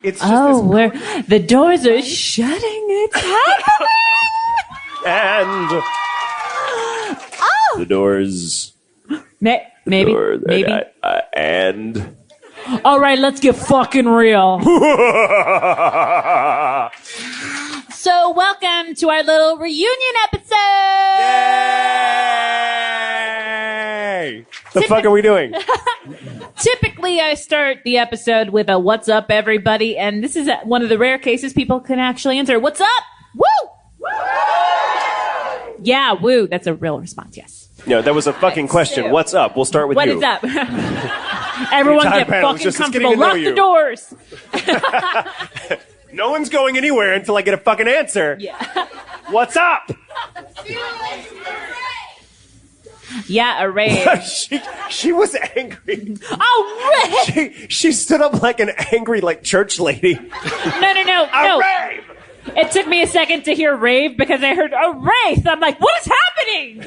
It's just where the doors are shutting. It's happening. And the doors. Maybe. And. All right, let's get fucking real. So, welcome to our little reunion episode. Yay! The fuck are we doing? Typically, I start the episode with a "What's up, everybody?" and this is one of the rare cases people can actually answer. What's up? Woo! Woo! Yeah, woo. That's a real response. Yes. No, that was a fucking question. So, what's up? We'll start with what you. What is up? Everyone get fucking comfortable. Lock the doors. No one's going anywhere until I get a fucking answer. Yeah. What's up? Yeah, a rave. she was angry. Oh, rave! She stood up like an angry, like, church lady. No. A rave! It took me a second to hear rave because I heard a wraith. I'm like, what is happening?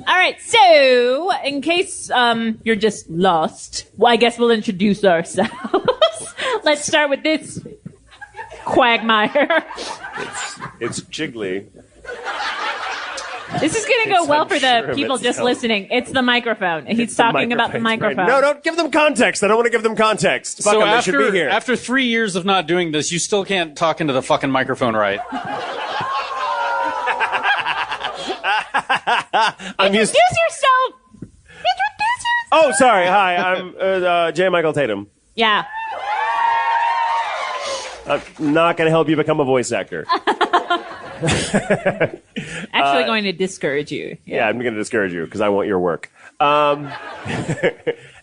All right, so in case you're just lost, well, I guess we'll introduce ourselves. Let's start with this quagmire. It's jiggly. This is going to go well for the people just listeing. It's the microphone. He's talking about the microphone. Right. No, don't give them context. I don't want to give them context. Fuck them, they should be here. After 3 years of not doing this, you still can't talk into the fucking microphone right. Introduce yourself! Oh, sorry. Hi, I'm J. Michael Tatum. Yeah. I'm not going to help you become a voice actor. Actually going to discourage you. Yeah, I'm going to discourage you because I want your work. And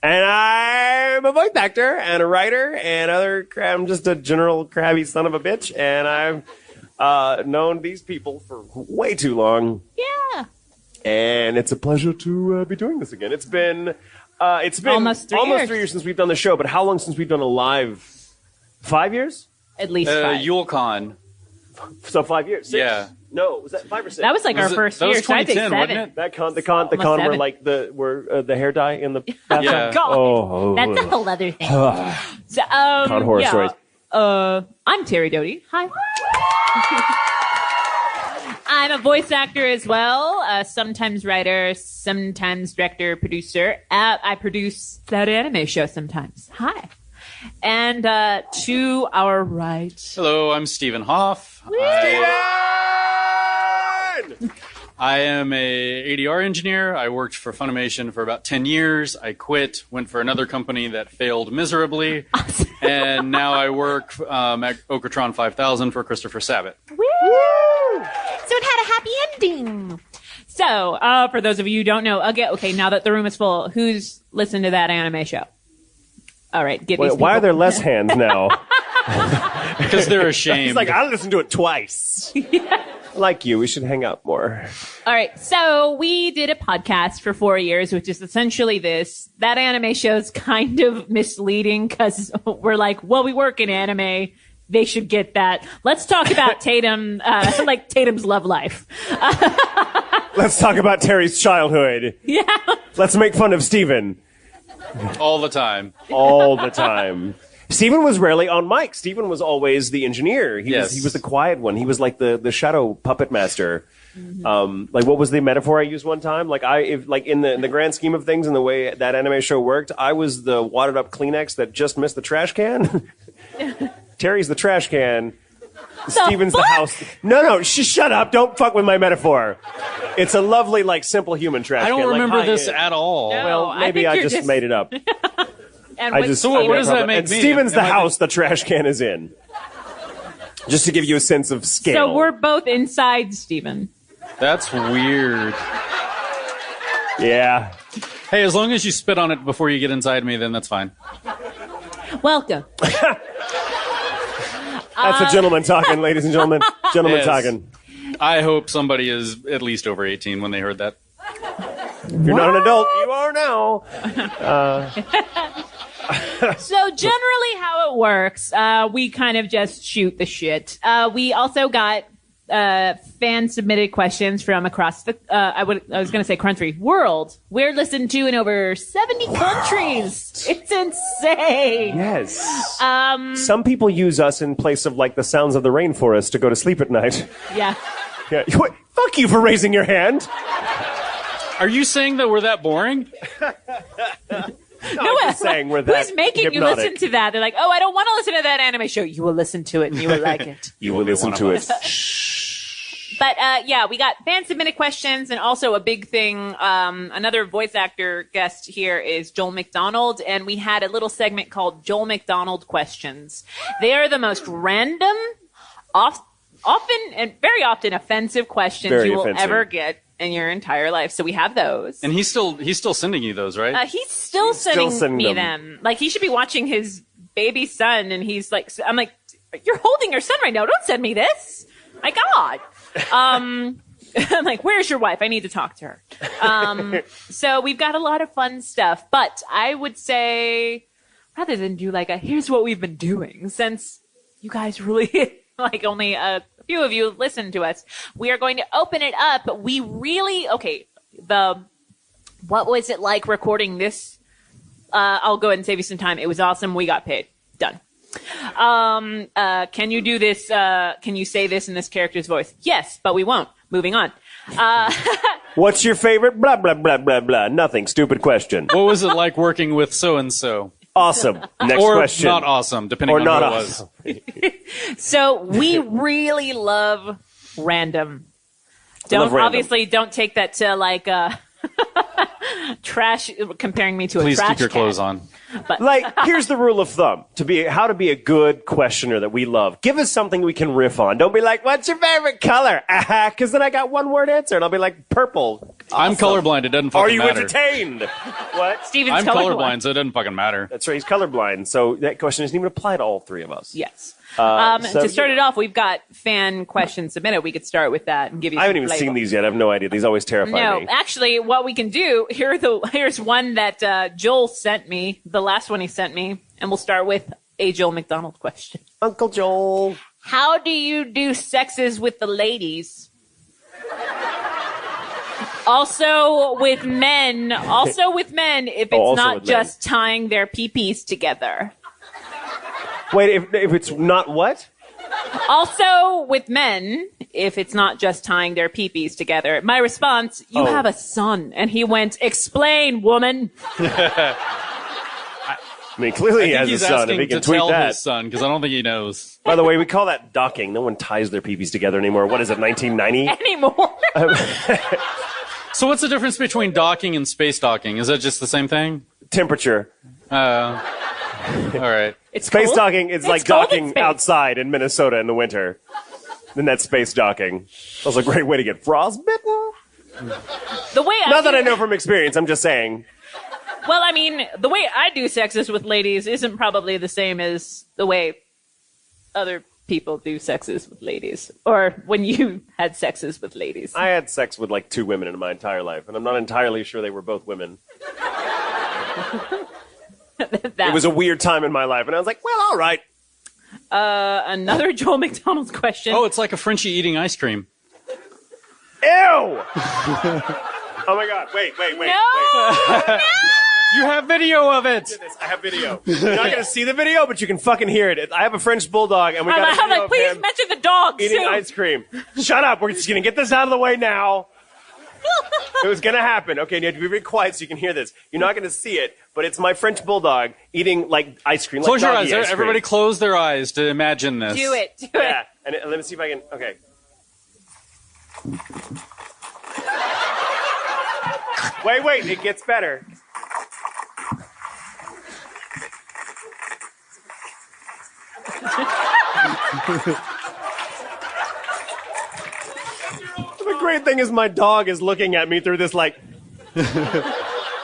I'm a voice actor and a writer and I'm just a general crabby son of a bitch. And I've known these people for way too long. Yeah. And it's a pleasure to be doing this again. It's been almost 3 years since we've done the show, but how long since we've done a live? 5 years? At least 5. YuleCon. So 5 years. 6? Yeah. No, was that 5 or 6? That was like our first that year. Was 2010, wasn't it? That the con where like the hair dye in the bathroom. Yeah. God, oh, that's a whole other thing. So, con horror stories. I'm Terri Doty. Hi. I'm a voice actor as well. Sometimes writer, sometimes director, producer. I produce that anime show sometimes. Hi. And to our right. Hello, I'm Stephen Hoff. I am a ADR engineer. I worked for Funimation for about 10 years. I quit, went for another company that failed miserably. Awesome. And now I work at Okratron 5000 for Christopher Sabat. Woo! So it had a happy ending. So, for those of you who don't know, okay, now that the room is full, who's listened to that anime show? All right, get these people. Why are there less hands now? Because they're ashamed. He's like, I listened to it twice. Yeah. Like you, we should hang out more. All right, so we did a podcast for 4 years, which is essentially this. That anime show's kind of misleading because we're like, well, we work in anime. They should get that. Let's talk about Tatum, like Tatum's love life. Let's talk about Terry's childhood. Yeah. Let's make fun of Steven. All the time. All the time. Steven was rarely on mic. Steven was always the engineer. He was the quiet one. He was like the shadow puppet master. Mm-hmm. Like what was the metaphor I used one time? Like in the grand scheme of things and the way that anime show worked, I was the wadded up Kleenex that just missed the trash can. Terry's the trash can. Steven's the house. No, shut up. Don't fuck with my metaphor. It's a lovely, like, simple human trash can. I don't remember this at at all. No, well, maybe I just made it up. And what does that make and me? Steven's the house the trash can is in. Just to give you a sense of scale. So we're both inside Steven. That's weird. Yeah. Hey, as long as you spit on it before you get inside me, then that's fine. Welcome. That's a gentleman talking, ladies and gentlemen. Gentleman talking. I hope somebody is at least over 18 when they heard that. If you're not an adult, you are now. So generally how it works, we kind of just shoot the shit. We also got fan submitted questions from across the I was going to say country world. We're listened to in over 70 countries. It's insane. Yes. Some people use us in place of like the sounds of the rainforest to go to sleep at night. Yeah. Yeah. Fuck you for raising your hand. Are you saying that we're that boring? No, I'm just saying we're that who's making hypnotic. you listen to that? They're like, oh, I don't want to listen to that anime show. You will listen to it and you will like it. You will listen to it. But yeah, we got fan submitted questions, and also a big thing. Another voice actor guest here is Joel McDonald, and we had a little segment called Joel McDonald Questions. They are the most random, often and very often offensive questions you will ever get in your entire life. So we have those. And he's still sending you those, right? He's still sending me them. Like, he should be watching his baby son, and he's like, I'm like, you're holding your son right now. Don't send me this. My God. I'm like, where's your wife? I need to talk to her. So we've got a lot of fun stuff, but I would say, rather than do like here's what we've been doing, since you guys really like only a few of you listen to us, we are going to open it up. What was it like recording this? I'll go ahead and save you some time. It was awesome. We got paid. Done. Can you do this? Can you say this in this character's voice? Yes, but we won't. Moving on. What's your favorite? Blah, blah, blah, blah, blah. Nothing. Stupid question. What was it like working with so-and-so? Awesome. Next or question. Not awesome, depending on not who it awesome. was. So we really love random. Obviously don't take that to like trash, comparing me to a Please trash keep your can. clothes on. But Like, here's the rule of thumb how to be a good questioner that we love. Give us something we can riff on. Don't be like, what's your favorite color? Because then I got one word answer, and I'll be like, purple. I'm colorblind. It doesn't fucking Are you matter. entertained? What? Steven's I'm colorblind, so it doesn't fucking matter. That's right. He's colorblind. So that question doesn't even apply to all three of us. Yes. So, to start it off, we've got fan questions submitted. We could start with that and give you some I haven't even flavor. seen these yet. I have no idea. These always terrify No, me. actually, what we can do, here's one that Joel sent me, the last one he sent me, and we'll start with a Joel McDonald question. Uncle Joel. How do you do sexes with the ladies? Also with men, if it's not just tying their pee-pees together. Wait, if it's not what? Also with men, if it's not just tying their pee-pees together. My response, you have a son. And he went, explain, woman. I mean, clearly he has a He's son. If asking he can to tweet tell that. his son, because I don't think he knows. By the way, we call that docking. No one ties their peepees together anymore. What is it, 1990? Anymore. So what's the difference between docking and space docking? Is that just the same thing? Temperature. All right. It's Space cold? docking is like cold in docking space. outside in Minnesota in the winter. Then that's space docking. That's a great way to get frostbitten. The way Not that I know from experience, I'm just saying. Well, I mean, the way I do sexes with ladies isn't probably the same as the way other people do sexes with ladies. Or when you had sexes with ladies. I had sex with like 2 women in my entire life, and I'm not entirely sure they were both women. It was a weird time in my life, and I was like, well, all right. Another Joel McDonald's question. Oh, it's like a Frenchie eating ice cream. Ew! Oh my God, wait. No! You have video of it. I have video. You're not going to see the video, but you can fucking hear it. I have a French bulldog, and we got a I'm video like, of please him mention the dog eating soon. ice cream. Shut up. We're just going to get this out of the way now. It was going to happen. Okay, you have to be very quiet so you can hear this. You're not going to see it, but it's my French bulldog eating, like, ice cream. Close like your doggy eyes. ice cream. Everybody close their eyes to imagine this. Do it. Yeah, and let me see if I can... Okay. Wait. It gets better. The great thing is my dog is looking at me through this like,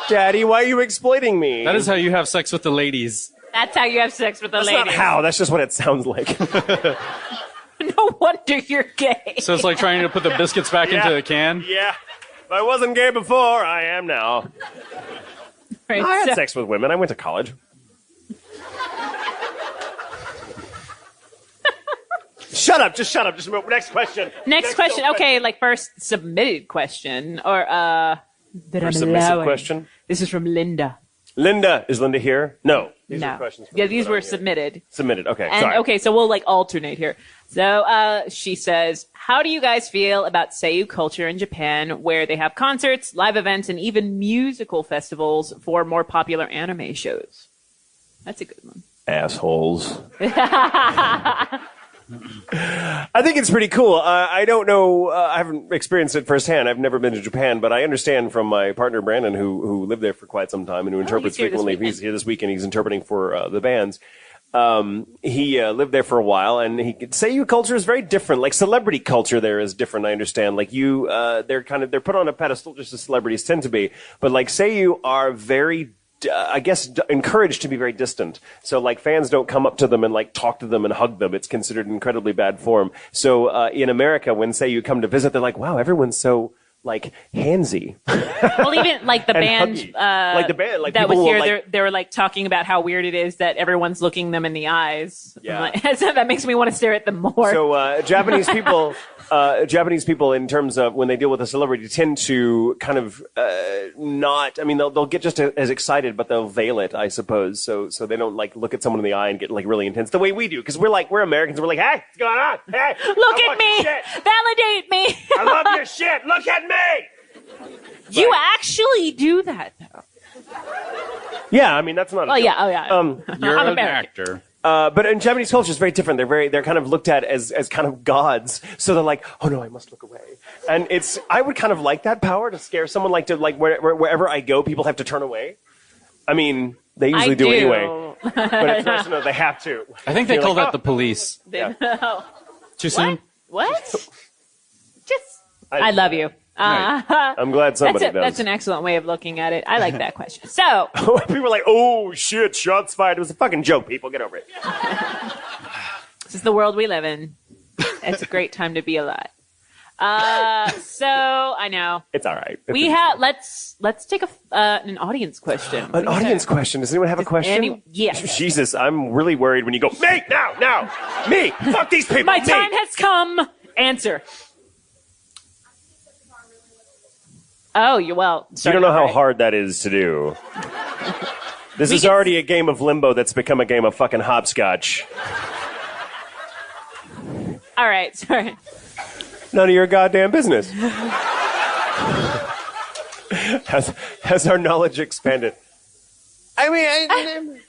Daddy, why are you exploiting me? That is how you have sex with the ladies. That's how you have sex with the That's ladies. not how. That's just what it sounds like. No wonder you're gay. So it's like trying to put the biscuits back into the can. Yeah. If I wasn't gay before, I am now. Right, I had so- sex with women. I went to college. shut up. Just next question. Next question. Okay, like first submitted question or that I'm submissive allowing. question. This is from Linda. Linda, is Linda here? No. These No. are questions. Yeah, these were submitted. Submitted. Okay. And sorry. okay, so we'll like alternate here. So she says, how do you guys feel about Seiyu culture in Japan, where they have concerts, live events, and even musical festivals for more popular anime shows? That's a good one. Assholes. I think it's pretty cool. I don't know. I haven't experienced it firsthand. I've never been to Japan, but I understand from my partner Brandon, who lived there for quite some time and who interprets frequently. He's here this weekend. He's interpreting for the bands. He lived there for a while, and he could say culture is very different. Like celebrity culture there is different. I understand. Like they're put on a pedestal just as celebrities tend to be. But like Seiyu are very, I guess, encouraged to be very distant. So like fans don't come up to them and like talk to them and hug them. It's considered incredibly bad form. So in America, when Seiyu come to visit, they're like, wow, everyone's so like handsy. Well, even like the band, like the band, like that was here, like, they were like talking about how weird it is that everyone's looking them in the eyes. Yeah. Like, so that makes me want to stare at them more. So Japanese people, in terms of when they deal with a celebrity, tend to kind of not. I mean, they'll get just as excited, but they'll veil it, I suppose. So they don't like look at someone in the eye and get like really intense the way we do, because we're Americans. We're like, hey, what's going on? Hey, look at me, validate me. I love your shit. Look at me. You actually do that, though. Yeah, I mean that's not. Oh yeah. You're I'm an American. actor. But in Japanese culture, it's very different. They're kind of looked at as kind of gods. So they're like, oh no, I must look away. And I would kind of like that power to scare someone, like wherever I go, people have to turn away. I mean, they usually do anyway. But it's nice to know they have to. I think they call that the police. Yeah. Too soon? What? I love you. I'm glad somebody does. That's an excellent way of looking at it. I like that question. So people are like, oh shit, shots fired. It was a fucking joke, people. Get over it. This is the world we live in. It's a great time to be alive. So I know it's all right. Let's take an audience question. An audience question. Does anyone have a question? Yes. Jesus, I'm really worried when you go, me, now, me, fuck these people. My time has come. Answer. Oh, you don't know how hard that is to do. This is already a game of limbo that's become a game of fucking hopscotch. All right, sorry. None of your goddamn business. Has our knowledge expanded? I mean,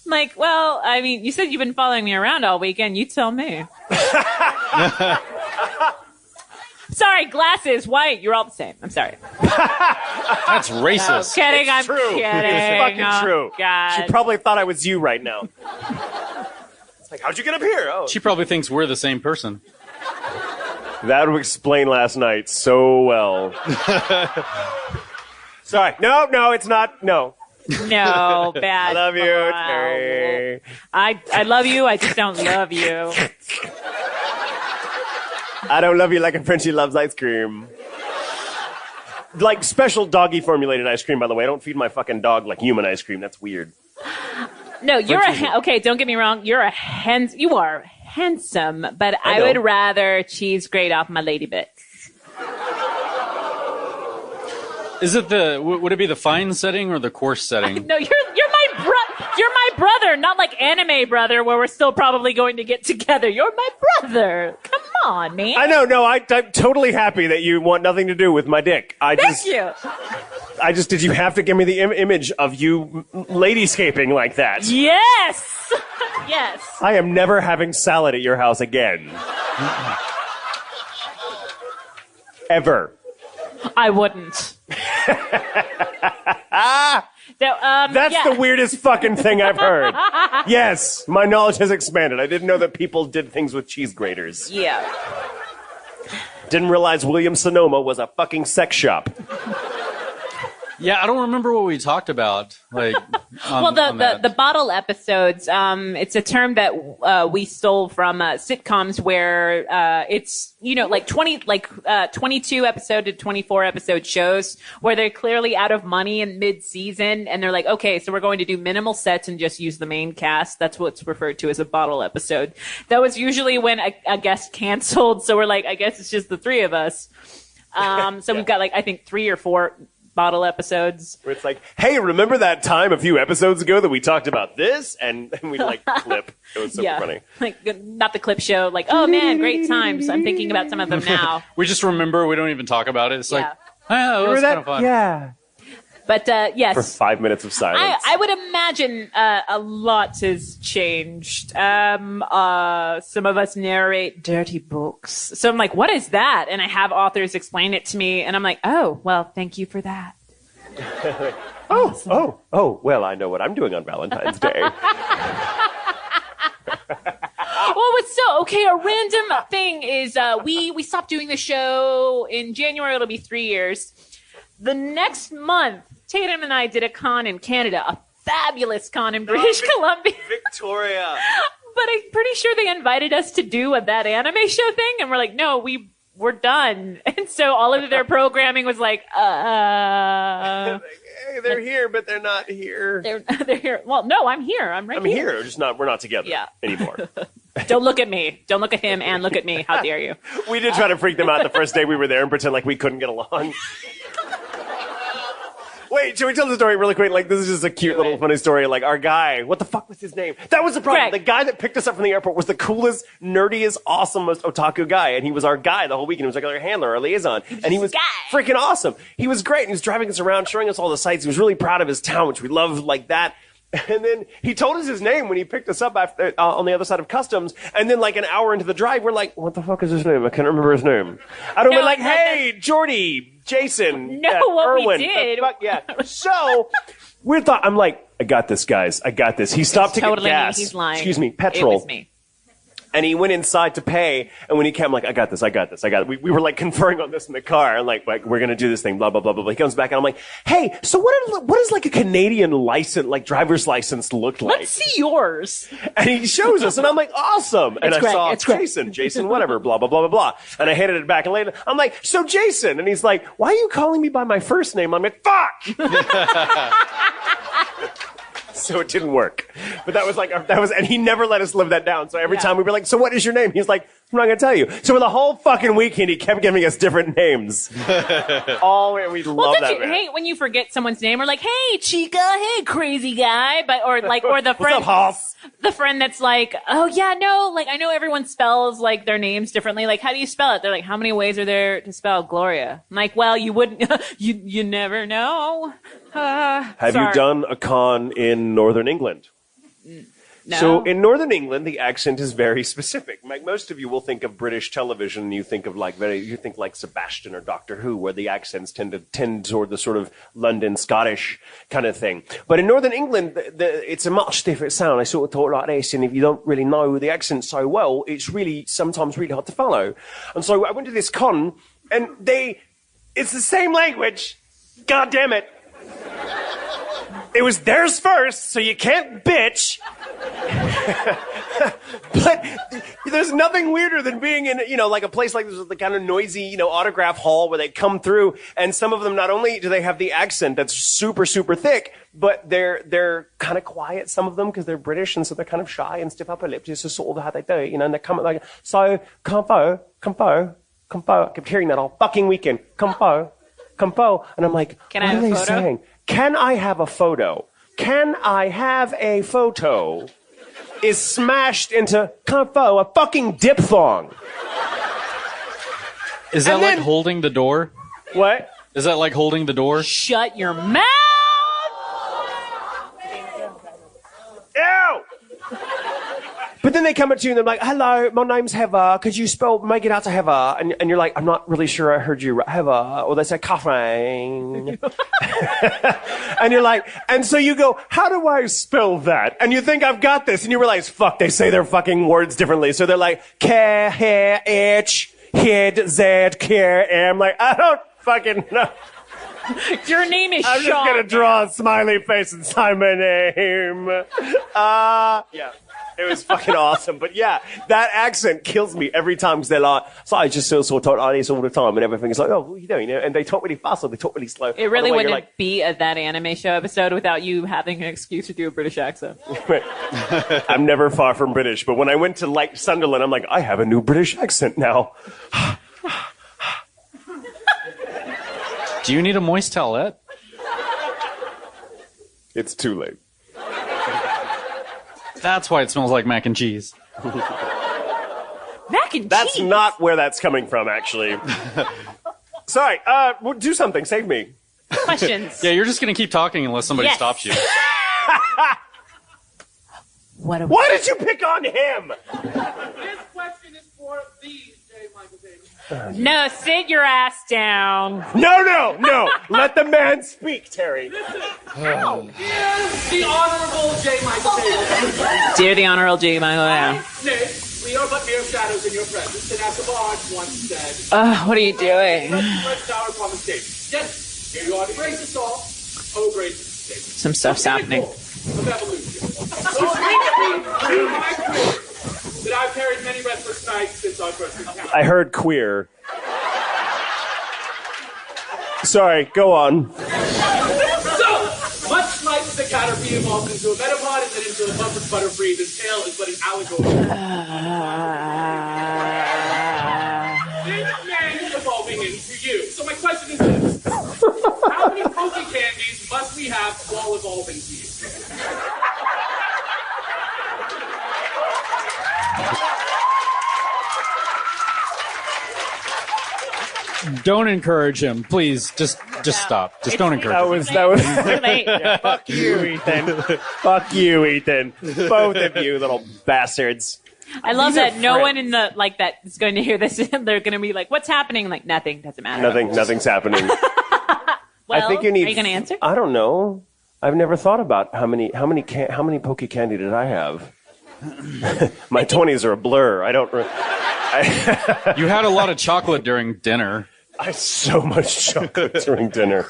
Mike, you said you've been following me around all weekend. You tell me. Sorry, glasses, white. You're all the same. I'm sorry. That's racist. I'm kidding. It's true. Kidding. It's fucking true. God. She probably thought I was you right now. It's like, how'd you get up here? Oh. She probably thinks we're the same person. That would explain last night so well. Sorry. No, it's not. No. No, bad. I love you, Terri. I love you. I just don't love you. I don't love you like a Frenchie loves ice cream. Like special doggy formulated ice cream, by the way. I don't feed my fucking dog like human ice cream. That's weird. No, okay, don't get me wrong. You are handsome, but I would rather cheese grate off my lady bits. Is it would it be the fine setting or the coarse setting? No, you're my brother, not like anime brother where we're still probably going to get together. You're my brother. Come on, man. I know. No, I'm totally happy that you want nothing to do with my dick. Thank you. Did you have to give me the image of you ladyscaping like that? Yes. Yes. I am never having salad at your house again. Ever. I wouldn't. That's the weirdest fucking thing I've heard. Yes, my knowledge has expanded. I didn't know that people did things with cheese graters. Yeah. Didn't realize Williams Sonoma was a fucking sex shop. Yeah, I don't remember what we talked about. Like, the bottle episodes. It's a term that we stole from sitcoms where it's like 22 episode to 24 episode shows where they're clearly out of money in mid-season, and they're like, okay, so we're going to do minimal sets and just use the main cast. That's what's referred to as a bottle episode. That was usually when a guest canceled, so we're like, I guess it's just the three of us. So we've got like I think 3 or 4 bottle episodes where it's like, hey, remember that time a few episodes ago that we talked about this? And we like clip. It was so funny. Like not the clip show. Like, oh man, great times. I'm thinking about some of them now. We just remember. We don't even talk about it. It's like, oh, it was kind of fun. Yeah. But yes, for 5 minutes of silence. I would imagine a lot has changed. Some of us narrate dirty books, so I'm like, what is that? And I have authors explain it to me, and I'm like, oh, well, thank you for that. Oh, well, I know what I'm doing on Valentine's Day. A random thing is we stopped doing the show in January. It'll be 3 years. The next month, Tatum and I did a con in Canada, a fabulous con in British Columbia. Victoria. But I'm pretty sure they invited us to do that anime show thing, and we're like, no, we're done. And so all of their programming was like, hey, they're here, but they're not here. They're here. Well, no, I'm here. I'm here. We're not together anymore. Don't look at me. Don't look at him and look at me. How dare you? We did try to freak them out the first day we were there and pretend like we couldn't get along. Wait, should we tell the story really quick? Like, this is just a cute little funny story. Like, our guy, what the fuck was his name? That was the problem. Greg. The guy that picked us up from the airport was the coolest, nerdiest, awesomest otaku guy. And he was our guy the whole weekend. He was like our handler, our liaison. And he was freaking awesome. He was great. And he was driving us around, showing us all the sights. He was really proud of his town, which we loved like that. And then he told us his name when he picked us up after, on the other side of customs. And then like an hour into the drive, we're like, what the fuck is his name? I can't remember his name. I don't know, like, hey, Jordy, Jason, Erwin. We did. So we thought, I'm like, I got this, guys. I got this. He stopped to get gas. He's lying. Excuse me, petrol. It was me. And he went inside to pay, and when he came, I'm like, I got this. We were like conferring on this in the car, and like we're gonna do this thing, blah, blah, blah, blah. He comes back, and I'm like, hey, so what is like a Canadian license, like driver's license look like? Let's see yours. And he shows us, and I'm like, awesome. And I saw Jason, whatever, blah, blah, blah, blah, blah. And I handed it back, and later, I'm like, so Jason. And he's like, why are you calling me by my first name? I'm like, fuck! So it didn't work. But and he never let us live that down. So every time we were like, so what is your name? He's like, I'm not going to tell you. So for the whole fucking weekend, he kept giving us different names. We love that, don't you hate when you forget someone's name? Or like, hey, Chica, hey, crazy guy. or the friend. What's up, Hoff? The friend that's like, oh yeah, no, like I know everyone spells like their names differently. Like, how do you spell it? They're like, how many ways are there to spell Gloria? I'm like, well, you wouldn't, you never know. Have you done a con in Northern England? No. So in Northern England, the accent is very specific. Like most of you will think of British television, and you think of like Sebastian or Doctor Who, where the accents tend toward the sort of London Scottish kind of thing. But in Northern England, it's a much different sound. I sort of talk like this, and if you don't really know the accent so well, it's really sometimes really hard to follow. And so I went to this con, and it's the same language. God damn it. It was theirs first, so you can't bitch. But there's nothing weirder than being in, like a place like this with the kind of noisy, autograph hall where they come through, and some of them, not only do they have the accent that's super, super thick, but they're kind of quiet, some of them, because they're British, and so they're kind of shy and stiff upper lips. It's just sort of how they do it, and they come like, so, compo. I kept hearing that all fucking weekend. Compo. And I'm like, what are they saying? Can I have a photo? Can I have a photo? Is smashed into a fucking diphthong. Is that like holding the door? What? Is that like holding the door? Shut your mouth! Ew! But then they come up to you and they're like, hello, my name's Heather. Could you make it out to Heather? And you're like, I'm not really sure I heard you right. Heather. Or they say, Catherine. And you're like, and so you go, how do I spell that? And you think I've got this. And you realize, fuck, they say their fucking words differently. So they're like, H, head, Z, care. And I'm like, I don't fucking know. Your name is Sean. I'm just going to draw a smiley face and sign my name. Yeah. It was fucking awesome. But yeah, that accent kills me every time because they're like, so I just feel so taught like this all the time and everything is like, oh, what are you doing? And they talk really fast or they talk really slow. It really wouldn't be that anime show episode without you having an excuse to do a British accent. I'm never far from British, but when I went to Sunderland, I'm like, I have a new British accent now. Do you need a moist towelette? It's too late. That's why it smells like mac and cheese. Mac and That's cheese? not where that's coming from, actually. Sorry, do something. Save me. Questions. Yeah, you're just going to keep talking unless somebody stops you. Why did you pick on him? This question is for the J. Michael Tatum. No, sit your ass down. No. Let the man speak, Terry. Here's the Honorable J. Michael Tatum. Dear the Honorable J. Michael Tatum. Nick, we are but mere shadows in your presence, and as the bard once said, What are you doing? let's tower upon the stage. Yes, here you are to grace us all. Oh, grace the stage. Some stuff's happening. Of evolution. So briefly, to my career, that I've carried many restless nights since our first encounter. I heard queer. Sorry, go on. So, much like the caterpie evolved into a metapod and then into a bumper butterfree, this tale is but an allegory. This man is evolving into you. So my question is this. How many pokey candies must we have while evolving to you? Don't encourage him, please. Just stop. Just don't encourage him. That was. Too late. Yeah, fuck you, Ethan. Fuck you, Ethan. Both of you little bastards. I love These are that no friends. one in the that is going to hear this. They're going to be like, "What's happening?" Like nothing. Doesn't matter. Nothing's happening. Well, I think you need. Are you going to answer? I don't know. I've never thought about how many Poke Candy did I have. My 20s are a blur. I don't. You had a lot of chocolate during dinner. I had so much chocolate during dinner.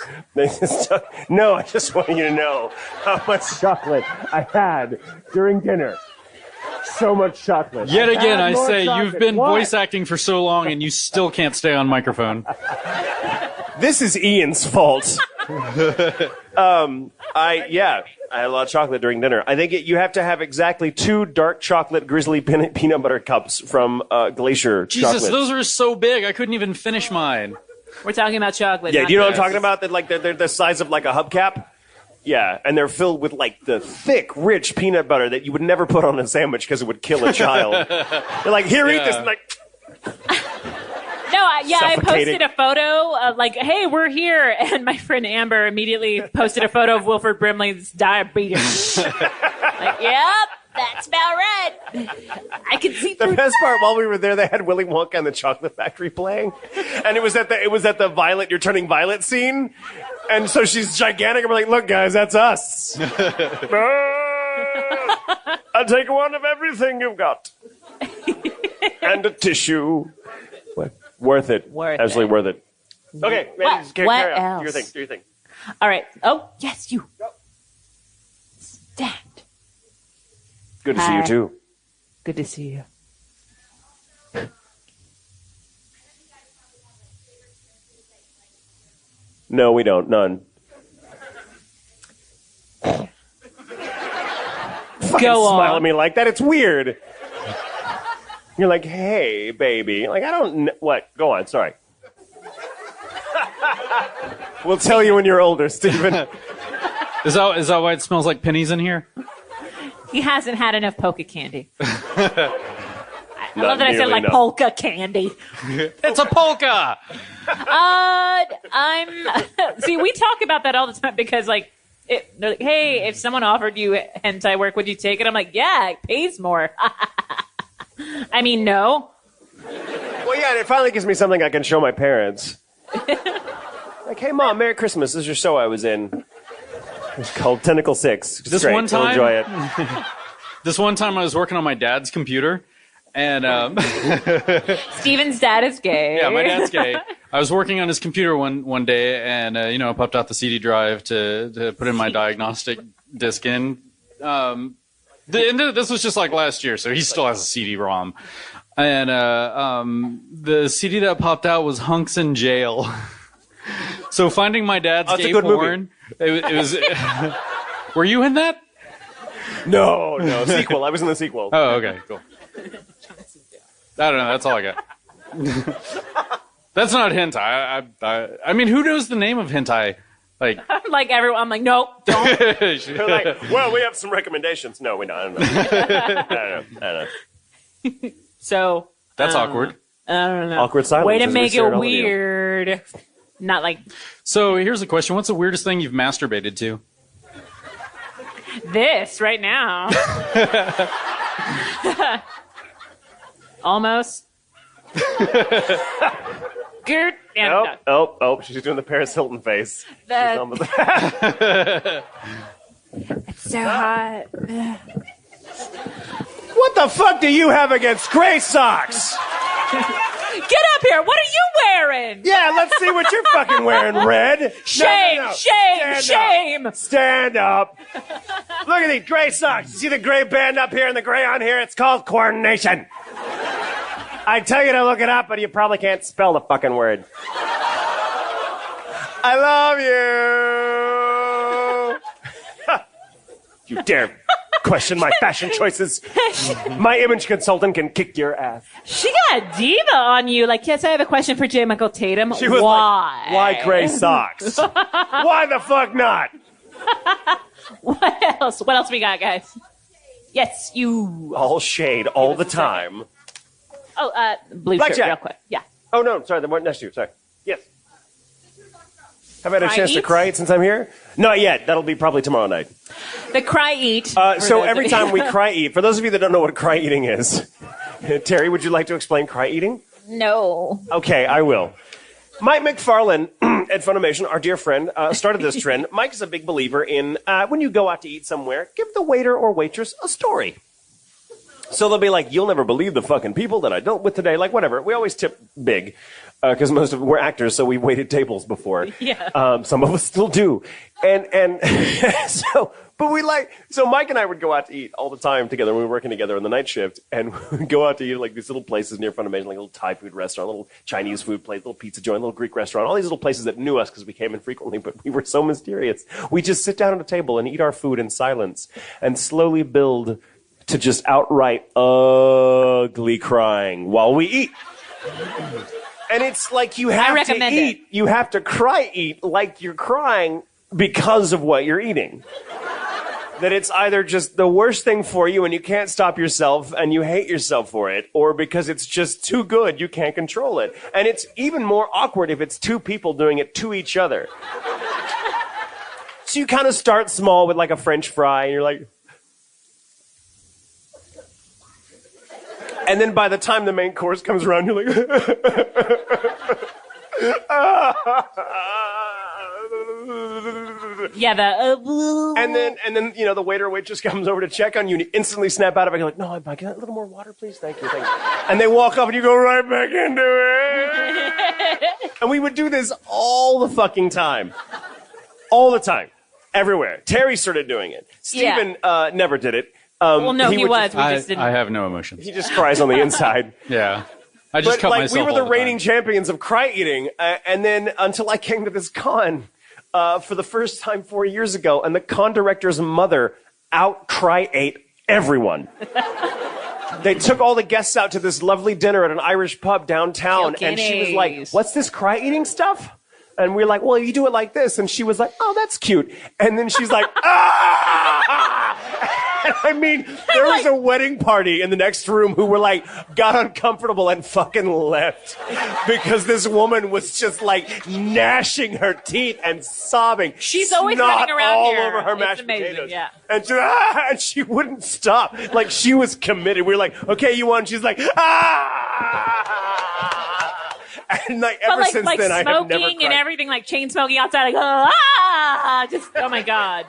No, I just want you to know how much chocolate I had during dinner. So much chocolate. Yet again, had I more say chocolate. you've been What? voice acting for so long and you still can't stay on microphone. This is Ian's fault. I had a lot of chocolate during dinner. I think you have to have exactly 2 dark chocolate grizzly peanut butter cups from Glacier Jesus, chocolate. those are so big. I couldn't even finish mine. We're talking about chocolate. Yeah, not do you know what I'm this. talking about? That they're the size of like a hubcap. Yeah, and they're filled with like the thick, rich peanut butter that you would never put on a sandwich because it would kill a child. They're like, here, eat this. And like, No, I Suffocating. posted a photo of like, "Hey, we're here," and my friend Amber immediately posted a photo of Wilford Brimley's diabetes. Like, yep, that's about right. I can see the through. best part, while we were there, they had Willy Wonka and the Chocolate Factory playing, and it was at the Violet, you're turning Violet scene, and so she's gigantic, and we're like, look, guys, that's us. I'll take one of everything you've got, and a tissue. Worth it. Absolutely worth it. Okay, What carry on. else? Do your thing. All right. Oh, yes, you. Stand. Good to see you Hi. too. Good to see you. No, we don't. None. Go Smile on. at me like that. It's weird. You're like, hey, baby. Like, I don't know. What? Go on. Sorry. We'll tell you when you're older, Stephen. Is that why it smells like pennies in here? He hasn't had enough polka candy. I love that I said nearly like enough. polka candy. It's a polka! See, we talk about that all the time because like, they're like, hey, if someone offered you hentai work, would you take it? I'm like, yeah, it pays more. I mean, no. Well, yeah, it finally gives me something I can show my parents. Like, hey, Mom, Merry Christmas. This is your show I was in. It's called Tentacle 6. It's This great. one You'll time- enjoy it. This one time I was working on my dad's computer, And Steven's dad is gay. Yeah, my dad's gay. I was working on his computer one day, and I popped out the CD drive to put in my diagnostic disc in. And this was just like last year, so he still has a CD-ROM. And the CD that popped out was Hunks in Jail. So finding my dad's gay porn, it was. Were you in that? No, sequel. I was in the sequel. Oh, okay, cool. I don't know. That's all I got. That's not hentai. I mean, who knows the name of hentai? Like everyone. I'm like, nope, don't. They're like, well, we have some recommendations. No, we don't. I don't know. I don't know. So that's awkward. I don't know. Awkward silence. Way to make it weird. Not like. So here's a question: what's the weirdest thing you've masturbated to? This right now. Almost. Good. Oh, she's doing the Paris Hilton face. It's so hot. What the fuck do you have against gray socks? Get up here. What are you wearing? Yeah, let's see what you're fucking wearing, Red. Shame, No. shame. Stand up. Look at these gray socks. You see the gray band up here and the gray on here? It's called coordination. I tell you to look it up, but you probably can't spell the fucking word. I love you. You dare question my fashion choices. My image consultant can kick your ass. She got a diva on you. Like, yes, I have a question for J. Michael Tatum. She was why? Like, why gray socks? Why the fuck not? What else? What else we got, guys? Yes, you. All shade, all the time. Oh, blue Blackjack. shirt, real quick. Yeah. Oh, no, sorry, the one next to you, sorry. Yes. Have I had a chance to eat? cry since I'm here? Not yet. That'll be probably tomorrow night. The cry eat. So every time we cry eat, for those of you that don't know what cry eating is, Terry, would you like to explain cry eating? No. Okay, I will. Mike McFarlane at Funimation, our dear friend, started this trend. Mike is a big believer in when you go out to eat somewhere, give the waiter or waitress a story. So they'll be like, you'll never believe the fucking people that I dealt with today. Like, whatever. We always tip big because most of we're actors, so we waited tables before. Yeah. Some of us still do. And so Mike and I would go out to eat all the time together when we were working together on the night shift. And we would go out to eat like these little places near Funimation, like a little Thai food restaurant, a little Chinese food place, little pizza joint, little Greek restaurant, all these little places that knew us because we came in frequently, but we were so mysterious. We just sit down at a table and eat our food in silence and slowly build to just outright ugly crying while we eat. And it's like you have to eat. You have to cry eat like you're crying because of what you're eating. That it's either just the worst thing for you and you can't stop yourself and you hate yourself for it, or because it's just too good, you can't control it. And it's even more awkward if it's two people doing it to each other. So you kind of start small with like a French fry and you're like... And then by the time the main course comes around, you're like... Yeah, and then the waiter or waitress comes over to check on you and you instantly snap out of it. You're like, no, can I get a little more water, please? Thank you. And they walk up and you go right back into it. And we would do this all the fucking time. All the time. Everywhere. Terry started doing it. Steven never did it. Well, no, he was. I have no emotions. He just cries on the inside. Yeah. I just cut myself we were the all reigning time. champions of cry eating. And then until I came to this con for the first time 4 years ago, and the con director's mother out-cry ate everyone. They took all the guests out to this lovely dinner at an Irish pub downtown, and she was like, what's this cry eating stuff? And we're like, well, you do it like this. And she was like, oh, that's cute. And then she's like, ah! And I mean, there was a wedding party in the next room who were like, got uncomfortable and fucking left. Because this woman was just like gnashing her teeth and sobbing. She's always running around all here. over her It's mashed amazing, potatoes. yeah. And she wouldn't stop. Like, she was committed. We were like, okay, you won. She's like, ah! And like, ever since then, I have never cried. Smoking and everything, like chain smoking outside, like, ah! oh my God.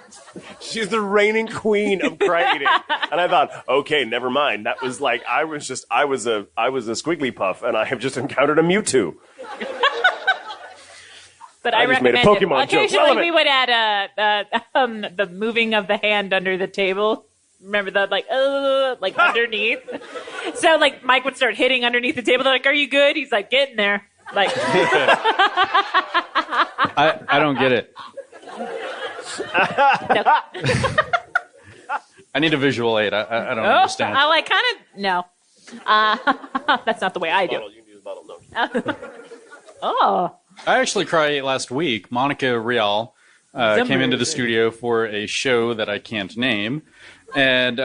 She's the reigning queen of cry eating. And I thought, okay, never mind. That was like, I was a squiggly puff, and I have just encountered a Mewtwo. But I just made a recommend it. Pokemon joke. Occasionally we would add the moving of the hand under the table. Remember that, like underneath. So like Mike would start hitting underneath the table. They're like, "Are you good?" He's like, "Get in there." Like, I don't get it. I need a visual aid. I don't understand. I kind of no. That's not the way I do. Bottle, you can use bottle, no. Oh. I actually cried last week. Monica Rial came into the studio for a show that I can't name, and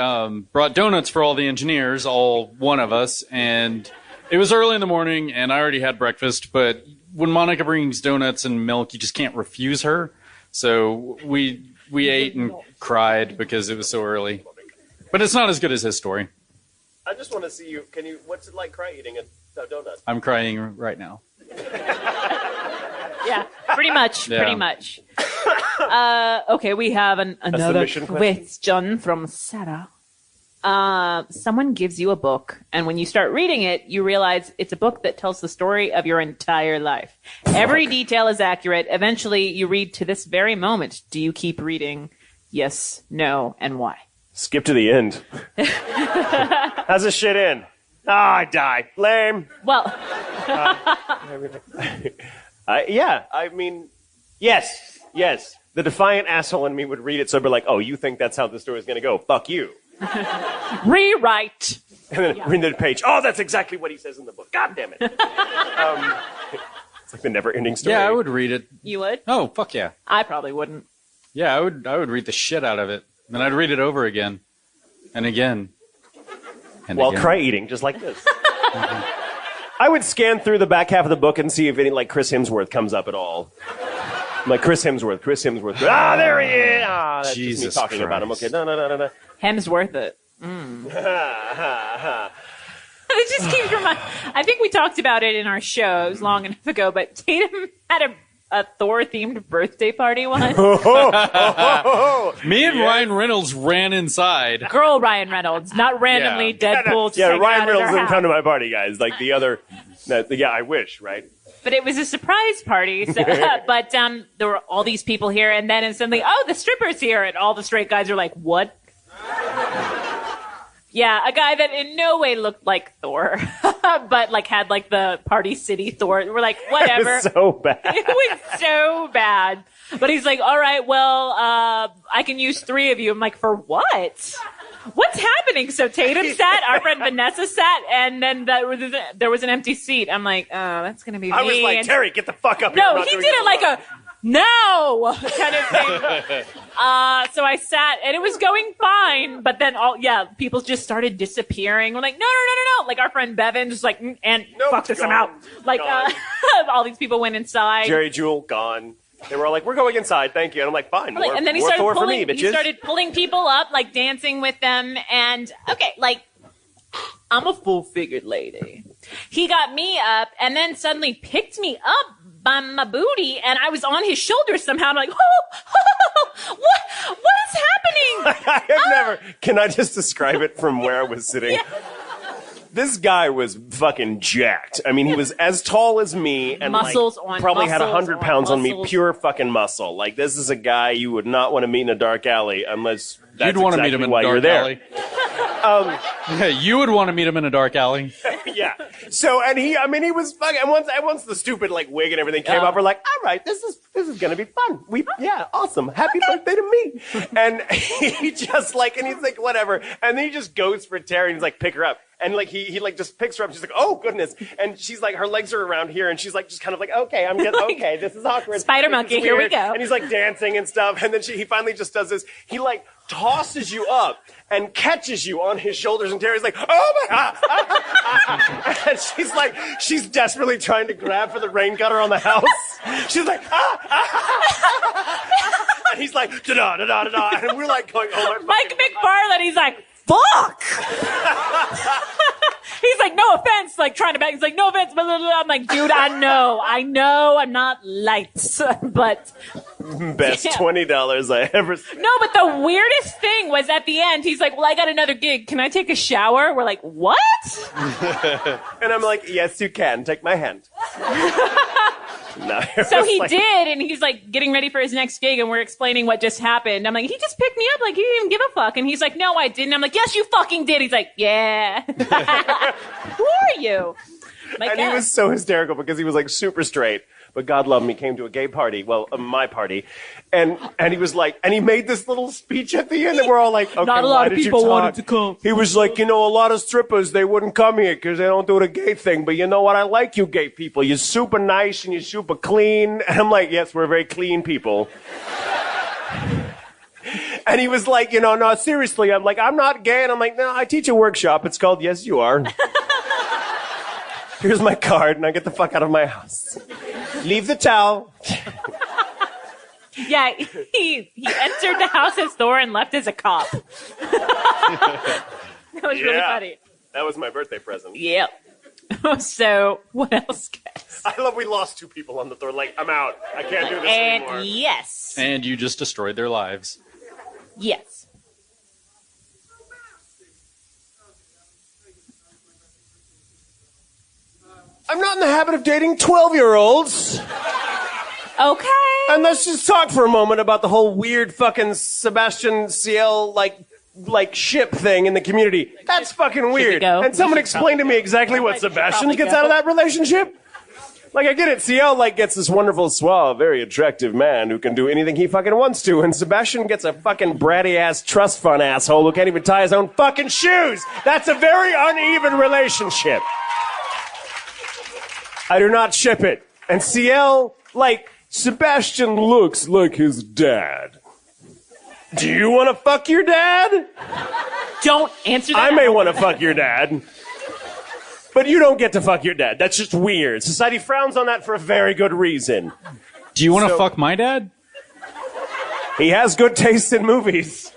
brought donuts for all the engineers, all one of us. And it was early in the morning, and I already had breakfast. But when Monica brings donuts and milk, you just can't refuse her. So we ate and cried because it was so early. But it's not as good as his story. I just want to see you. What's it like cry eating a donut? I'm crying right now. Yeah, pretty much. Yeah. Pretty much. Okay, we have another question from Sarah. Someone gives you a book, and when you start reading it, you realize it's a book that tells the story of your entire life. Every detail is accurate. Eventually, you read to this very moment. Do you keep reading? Yes, no, and why? Skip to the end. How's this shit in? I die. Lame. Well, yeah, I mean, yes. The defiant asshole in me would read it, so I'd be like, oh, you think that's how the story's going to go? Fuck you. rewrite. And then read the page. Oh, that's exactly what he says in the book. God damn it. It's like the never-ending story. Yeah, I would read it. You would? Oh, fuck yeah. I probably wouldn't. Yeah, I would read the shit out of it. Then I'd read it over again. And again. And While again. cry eating, just like this. I would scan through the back half of the book and see if any, like, Chris Hemsworth comes up at all. I'm like, Chris Hemsworth. Ah, there he is! Ah, that's Jesus just me talking about him. Okay, no. Hemsworth it. It just keeps reminding. I think we talked about it in our shows long enough ago, but Tatum had a Thor-themed birthday party once. Me and Ryan Reynolds ran inside. Girl Ryan Reynolds, not randomly Deadpool. Yeah, Ryan Reynolds didn't come to my party, guys. Like the other, yeah, I wish, right? But it was a surprise party. So, but there were all these people here, and then suddenly, oh, the stripper's here, and all the straight guys are like, what? Yeah, a guy that in no way looked like Thor, but like had like the Party City Thor. We're like, whatever. It was so bad. It was so bad. But he's like, all right, well, I can use 3 of you. I'm like, for what? What's happening? So Tatum sat, our friend Vanessa sat, and then there was an empty seat. I'm like, oh, that's going to be me. I was like, Terry, get the fuck up here. No, he did it like a, no kind of thing. So I sat, and it was going fine, but then people just started disappearing. We're like, no. Like our friend Bevan just like, fuck this, I'm out. Like, all these people went inside. Jerry Jewell, gone. They were all like, we're going inside, thank you. And I'm like, fine, like, and then he started pulling people up, like dancing with them. And okay, like, I'm a full-figured lady. He got me up and then suddenly picked me up by my booty, and I was on his shoulders somehow. I'm like, what is happening? I have never, can I just describe it from where I was sitting? Yeah. This guy was fucking jacked. I mean, he was as tall as me and probably had 100 pounds on me, pure fucking muscle. Like, this is a guy you would not want to meet in a dark alley unless that's You'd want to exactly meet him in why a dark you're there. alley. You would want to meet him in a dark alley. Yeah. So, and he was fucking, and once the stupid, like, wig and everything came up, we're like, all right, this is gonna be fun. Awesome. Happy birthday to me. And he just like, and he's like, whatever. And then he just goes for Terry and he's like, pick her up. And like, he like just picks her up. She's like, oh goodness. And she's like, her legs are around here. And she's like, just kind of like, okay, I'm getting, okay, this is awkward. Spider monkey, here we go. And he's like dancing and stuff. And then he finally just does this. He like tosses you up and catches you on his shoulders. And Terry's like, oh my God. And she's like, she's desperately trying to grab for the rain gutter on the house. She's like, and he's like, da-da. And we're like going, oh my Mike McFarlane, he's like, fuck! He's like, no offense, like trying to back. He's like, no offense, blah, blah, blah. I'm like, dude, I know, I'm not light, but Best $20 I ever spent. No, but the weirdest thing was at the end, he's like, well, I got another gig. Can I take a shower? We're like, what? And I'm like, yes, you can. Take my hand. No, so he did, and he's like getting ready for his next gig, and we're explaining what just happened. I'm like, he just picked me up, like he didn't even give a fuck. And he's like, no, I didn't. I'm like, yes, you fucking did. He's like, yeah. Who are you? Like, and he was so hysterical because he was like super straight. But God love him, he came to a gay party, well, my party, and he was like, and he made this little speech at the end, and we're all like, okay, not a lot of people wanted to come. He was like, a lot of strippers, they wouldn't come here because they don't do the gay thing, but you know what, I like you gay people, you're super nice and you're super clean, and I'm like, yes, we're very clean people. And he was like, no, seriously, I'm like, I'm not gay, and I'm like, no, I teach a workshop, it's called Yes You Are. Here's my card, and I get the fuck out of my house. Leave the towel. Yeah, he entered the house's door and left as a cop. That was really funny. That was my birthday present. Yep. So, what else, guys? I love we lost 2 people on the door. Like, I'm out. I can't do this anymore. Yes. And you just destroyed their lives. Yes. I'm not in the habit of dating 12-year-olds. Okay. And let's just talk for a moment about the whole weird fucking Sebastian Ciel like ship thing in the community. That's fucking weird. And someone explain to me exactly what Sebastian gets out of that relationship. Like, I get it. Ciel gets this wonderful, suave, very attractive man who can do anything he fucking wants to, and Sebastian gets a fucking bratty ass trust fund asshole who can't even tie his own fucking shoes. That's a very uneven relationship. I do not ship it. And Ciel, Sebastian looks like his dad. Do you want to fuck your dad? Don't answer that. I may want to fuck your dad. But you don't get to fuck your dad. That's just weird. Society frowns on that for a very good reason. Do you want to fuck my dad? He has good taste in movies.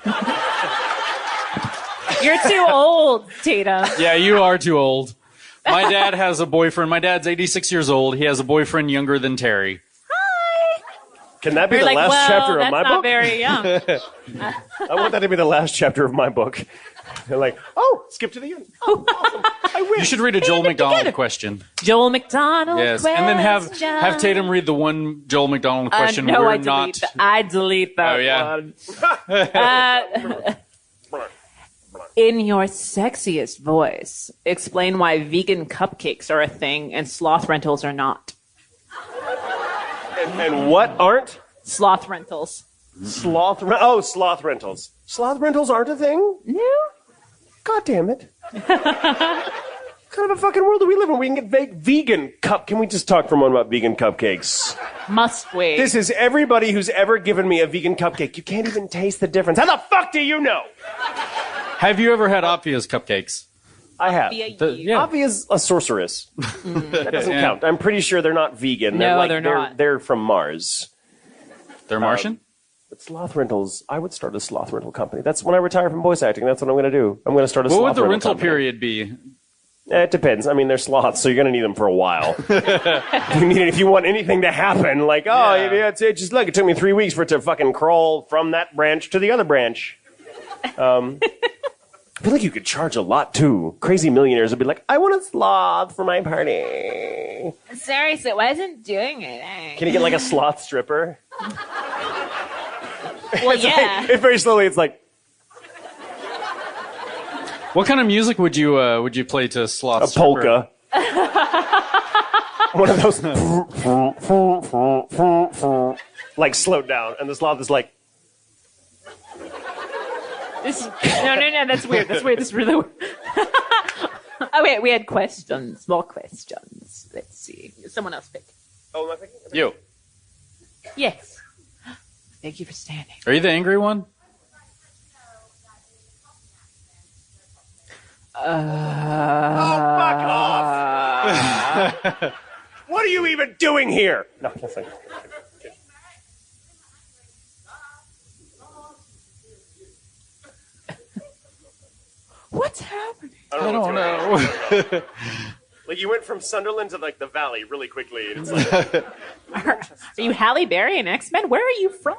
You're too old, Tatum. Yeah, you are too old. My dad has a boyfriend. My dad's 86 years old. He has a boyfriend younger than Terri. Hi. Can that be You're the last chapter of my book? That's not very young. I want that to be the last chapter of my book. They're like, oh, skip to the end. Oh, awesome. I win. You should read a Joel McDonald question. Joel McDonald yes. question. And then have Tatum read the one Joel McDonald question no, we're I delete that one. In your sexiest voice, explain why vegan cupcakes are a thing and sloth rentals are not. And what aren't? Sloth rentals. Sloth rentals. Sloth rentals aren't a thing? No. God damn it. What kind of a fucking world do we live in? We can get vegan cup. Can we just talk for a moment about vegan cupcakes? Must we? This is everybody who's ever given me a vegan cupcake. You can't even taste the difference. How the fuck do you know? Have you ever had Oppia's cupcakes? I have. Oppia's a sorceress. That doesn't count. I'm pretty sure they're not vegan. No, they're not. They're from Mars. They're Martian? But sloth rentals, I would start a sloth rental company. That's when I retire from voice acting. That's what I'm going to do. I'm going to start a sloth rental company. What would the rental period be? It depends. I mean, they're sloths, so you're going to need them for a while. If you want anything to happen, just look, it took me 3 weeks for it to fucking crawl from that branch to the other branch. I feel like you could charge a lot, too. Crazy millionaires would be like, I want a sloth for my party. Sorry, so it wasn't doing it. Can you get, a sloth stripper? Well, yeah. Very slowly, it's like... What kind of music would you play to sloth a stripper? Polka. One of those... slowed down. And the sloth is like... No, that's weird. That's really weird. Oh, wait, we had questions. More questions. Let's see. Someone else pick. Oh, am I picking? You. Yes. Thank you for standing. Are you the angry one? Oh, fuck off! What are you even doing here? No, that's fine. What's happening? I don't know. Like you went from Sunderland to like the Valley really quickly, and it's like. Are you Halle Berry in X-Men? Where are you from?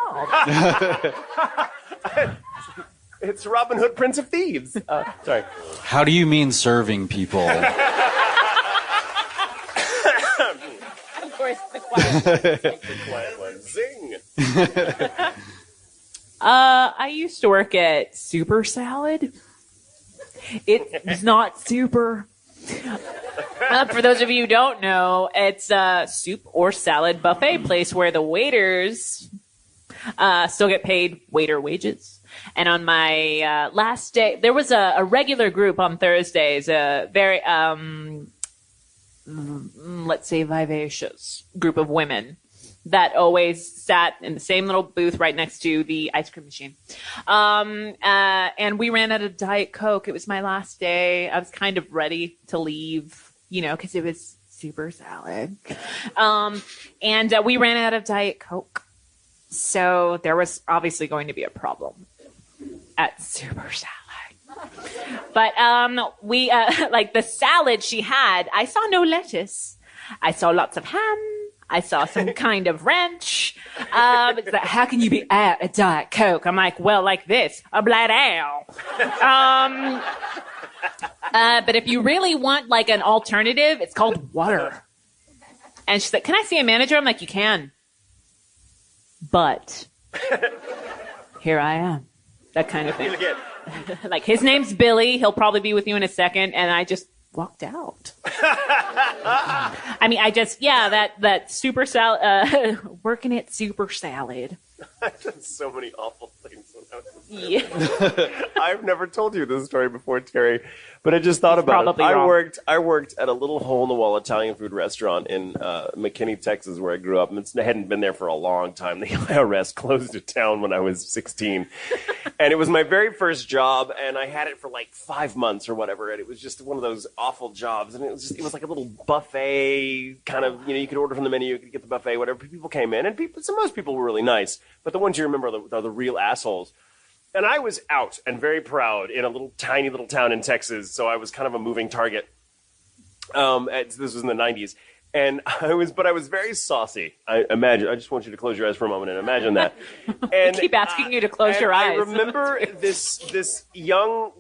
It's Robin Hood, Prince of Thieves. Sorry. How do you mean serving people? Of course, the quiet one. Zing. I used to work at Super Salad. It's not super. For those of you who don't know, it's a soup or salad buffet place where the waiters still get paid waiter wages. And on my last day, there was a regular group on Thursdays, a very, let's say, vivacious group of women that always sat in the same little booth right next to the ice cream machine. And we ran out of Diet Coke. It was my last day. I was kind of ready to leave, because it was Super Salad. And we ran out of Diet Coke. So there was obviously going to be a problem at Super Salad. But we like the salad she had, I saw no lettuce. I saw lots of ham. I saw some kind of ranch. It's like, how can you be out a Diet Coke? I'm like, well, like this, a blood ale. But if you really want like an alternative, it's called water. And she's like, can I see a manager? I'm like, you can. But here I am. That kind of thing. Like, his name's Billy. He'll probably be with you in a second. And I just walked out. I mean, that Super Salad, working at Super Salad. I've done so many awful things. Yeah. I've never told you this story before, Terry, but I just thought about it. I worked at a little hole-in-the-wall Italian food restaurant in McKinney, Texas, where I grew up. And I hadn't been there for a long time. The IRS closed it down when I was 16. And it was my very first job, and I had it for like 5 months or whatever. And it was just one of those awful jobs. And it was like a little buffet kind of, you could order from the menu, you could get the buffet, whatever. People came in, and most people were really nice. But the ones you remember are the real assholes. And I was out and very proud in a tiny little town in Texas, so I was kind of a moving target. This was in the 90s. And I was very saucy. I just want you to close your eyes for a moment and imagine that. And I keep asking you to close your eyes. I remember this young,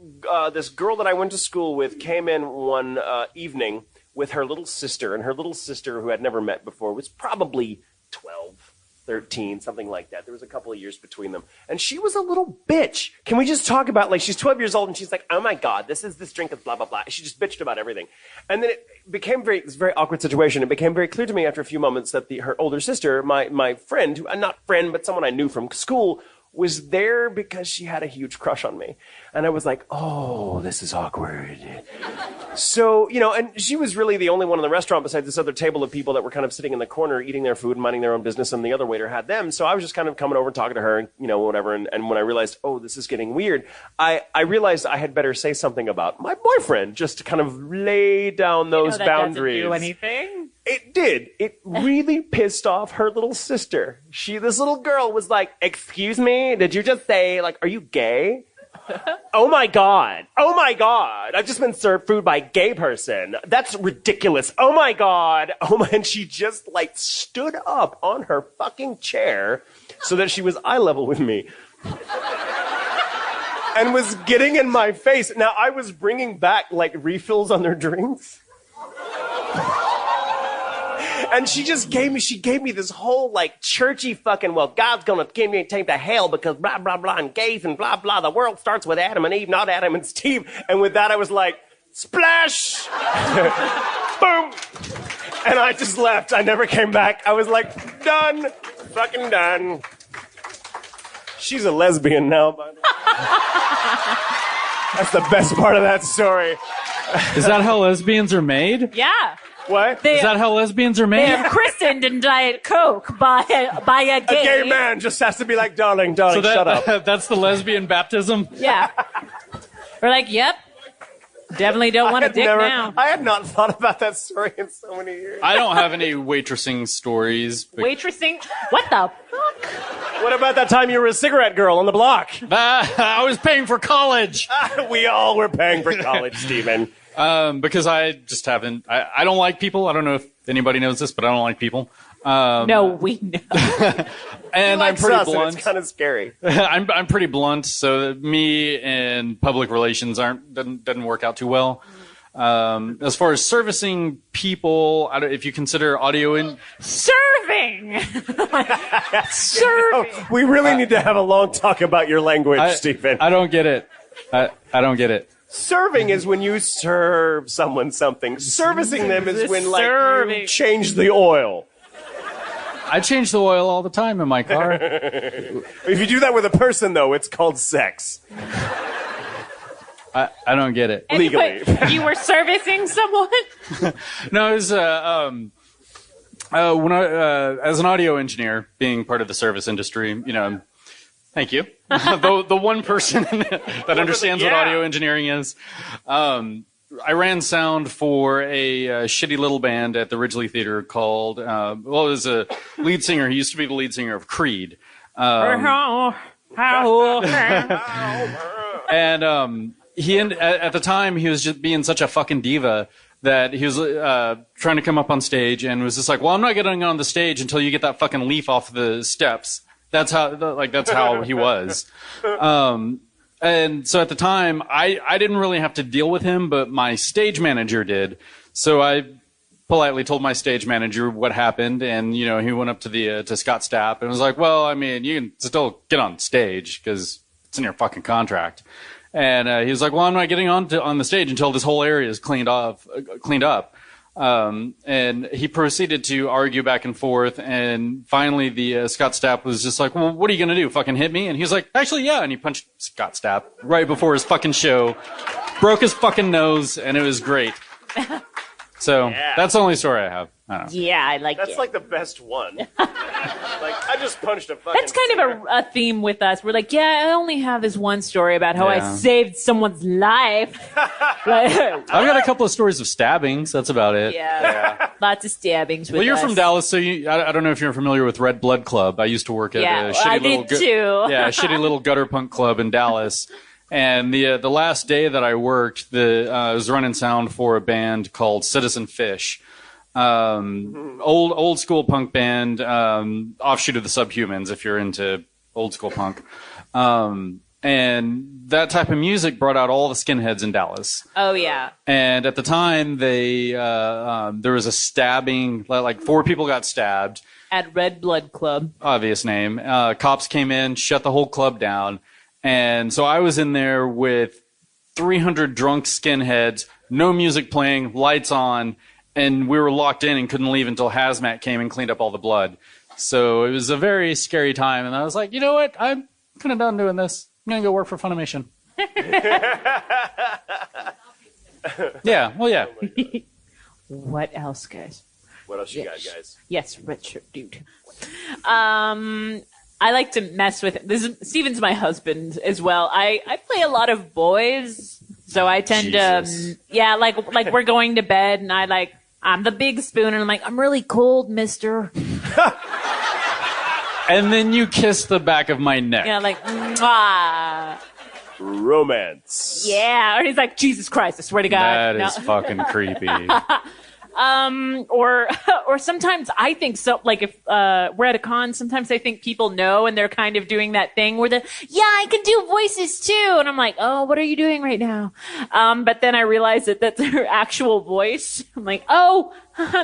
this girl that I went to school with came in one evening with her little sister, and her little sister, who I'd never met before, was probably 12. 13, something like that. There was a couple of years between them. And she was a little bitch. Can we just talk about, like, she's 12 years old and she's like, oh my God, this drink is blah, blah, blah. She just bitched about everything. And then it became this very awkward situation. It became very clear to me after a few moments that her older sister, my friend, not friend, but someone I knew from school, was there because she had a huge crush on me. And I was like, oh, this is awkward. So, and she was really the only one in the restaurant besides this other table of people that were kind of sitting in the corner eating their food and minding their own business, and the other waiter had them. So I was just kind of coming over and talking to her, and, whatever. And when I realized, oh, this is getting weird, I realized I had better say something about my boyfriend, just to kind of lay down those boundaries. Doesn't do anything. It did. It really pissed off her little sister. This little girl was like, excuse me, did you just say, like, are you gay? Oh my God. Oh my God. I've just been served food by a gay person. That's ridiculous. Oh my God. And she just like stood up on her fucking chair so that she was eye level with me. And was getting in my face. Now I was bringing back like refills on their drinks. And she gave me this whole, like, churchy fucking, well, God's gonna take me to hell because blah, blah, blah, and gays and blah, blah. The world starts with Adam and Eve, not Adam and Steve. And with that, I was like, splash! Boom! And I just left. I never came back. I was like, done. Fucking done. She's a lesbian now, by the way. That's the best part of that story. Is that how lesbians are made? Yeah. What? Is that how lesbians are made? They're christened in Diet Coke by a gay. A gay man just has to be like, darling, shut up. That's the lesbian baptism? Yeah. We're like, yep. Definitely don't want a dick now. I had not thought about that story in so many years. I don't have any waitressing stories. Waitressing? What the fuck? What about that time you were a cigarette girl on the block? I was paying for college. We all were paying for college, Stephen. Because I just haven't. I don't like people. I don't know if anybody knows this, but I don't like people. No, we know. And I'm pretty blunt. It's kind of scary. I'm pretty blunt, so me and public relations doesn't work out too well. As far as servicing people, if you consider audio in Serving. Oh, we really need to have a long talk about your language, Stephen. I don't get it. I don't get it. Serving is when you serve someone something. Servicing them is when you change the oil. I change the oil all the time in my car. If you do that with a person, though, it's called sex. I don't get it. Legally. You were servicing someone? No, it was when as an audio engineer, being part of the service industry, thank you. the one person that understands what audio engineering is. I ran sound for a shitty little band at the Ridgely Theater called, it was a lead singer. He used to be the lead singer of Creed. And at the time, he was just being such a fucking diva that he was trying to come up on stage and was just like, well, I'm not getting on the stage until you get that fucking leaf off the steps. That's how he was. And so at the time, I didn't really have to deal with him, but my stage manager did. So I politely told my stage manager what happened, and he went up to Scott Stapp and was like, "Well, I mean, you can still get on stage because it's in your fucking contract." And he was like, "Well, I'm not getting on the stage until this whole area is cleaned up." And he proceeded to argue back and forth, and finally the Scott Stapp was just like, well, what are you gonna do, fucking hit me? And he was like, actually, yeah. And he punched Scott Stapp right before his fucking show, broke his fucking nose, and it was great. So that's the only story I have. Yeah, I like That's it. like the best one. I just punched a fucking... That's kind of a theme with us. We're like, yeah, I only have this one story about how I saved someone's life. I've got a couple of stories of stabbings. That's about it. Yeah. Lots of stabbings with us. Well, you're from Dallas, so I don't know if you're familiar with Red Blood Club. I used to work at a shitty little gutter punk club in Dallas. And the last day that I worked, I was running sound for a band called Citizen Fish. Old school punk band, offshoot of the Subhumans, if you're into old school punk. And that type of music brought out all the skinheads in Dallas. Oh yeah. And at the time, there was a stabbing, like 4 people got stabbed. At Red Blood Club. Obvious name. Cops came in, shut the whole club down. And so I was in there with 300 drunk skinheads, no music playing, lights on, and we were locked in and couldn't leave until Hazmat came and cleaned up all the blood. So it was a very scary time, and I was like, you know what? I'm kind of done doing this. I'm going to go work for Funimation. Yeah, well, yeah. What else, guys? What else you got, guys? Yes, Richard, dude. I like to mess with Steven's my husband as well. I play a lot of boys, so I tend to like we're going to bed and I'm the big spoon and I'm like, I'm really cold, mister. And then you kiss the back of my neck. Yeah, like mwah. Romance. Yeah, or he's like, Jesus Christ, I swear to God. That is fucking creepy. Or sometimes I think so, like if, we're at a con, sometimes I think people know and they're kind of doing that thing where I can do voices too. And I'm like, oh, what are you doing right now? But then I realize that that's their actual voice. I'm like, oh,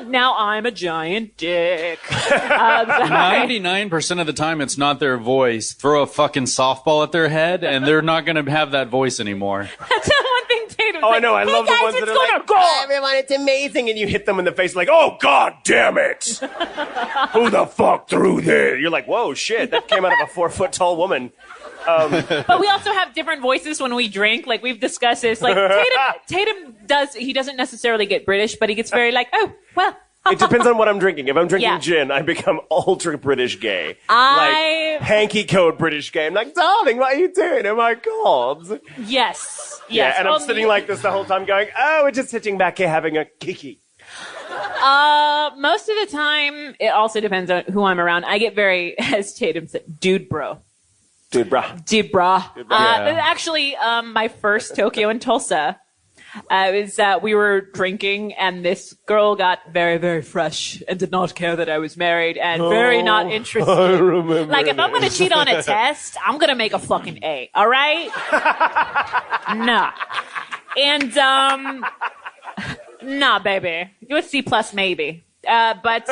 now I'm a giant dick. 99% of the time it's not their voice. Throw a fucking softball at their head and they're not going to have that voice anymore. That's the one thing Tatum's I know. I love guys, the ones that are like, oh, everyone, it's amazing. And you hit them in the face like, oh, God damn it. Who the fuck threw this? You're like, whoa, shit. That came out of a 4-foot-tall woman. But we also have different voices when we drink. Like we've discussed this. Like Tatum doesn't necessarily get British, but he gets very like, oh, well. It depends on what I'm drinking. If I'm drinking gin, I become ultra British gay. Like hanky code British gay. I'm like, darling, what are you doing? Am I cold? Yes. Yeah, and I'm sitting like this the whole time going, oh, we're just sitting back here having a kiki. Most of the time, it also depends on who I'm around. I get very, as Tatum said, dude bro. Dude brah. Dude brah. Actually, my first Tokyo in Tulsa, We were drinking, and this girl got very, very fresh and did not care that I was married and very not interested. I remember Like, if I'm going to cheat on a test, I'm going to make a fucking A, all right? Nah. And, nah, baby. You a C plus maybe. But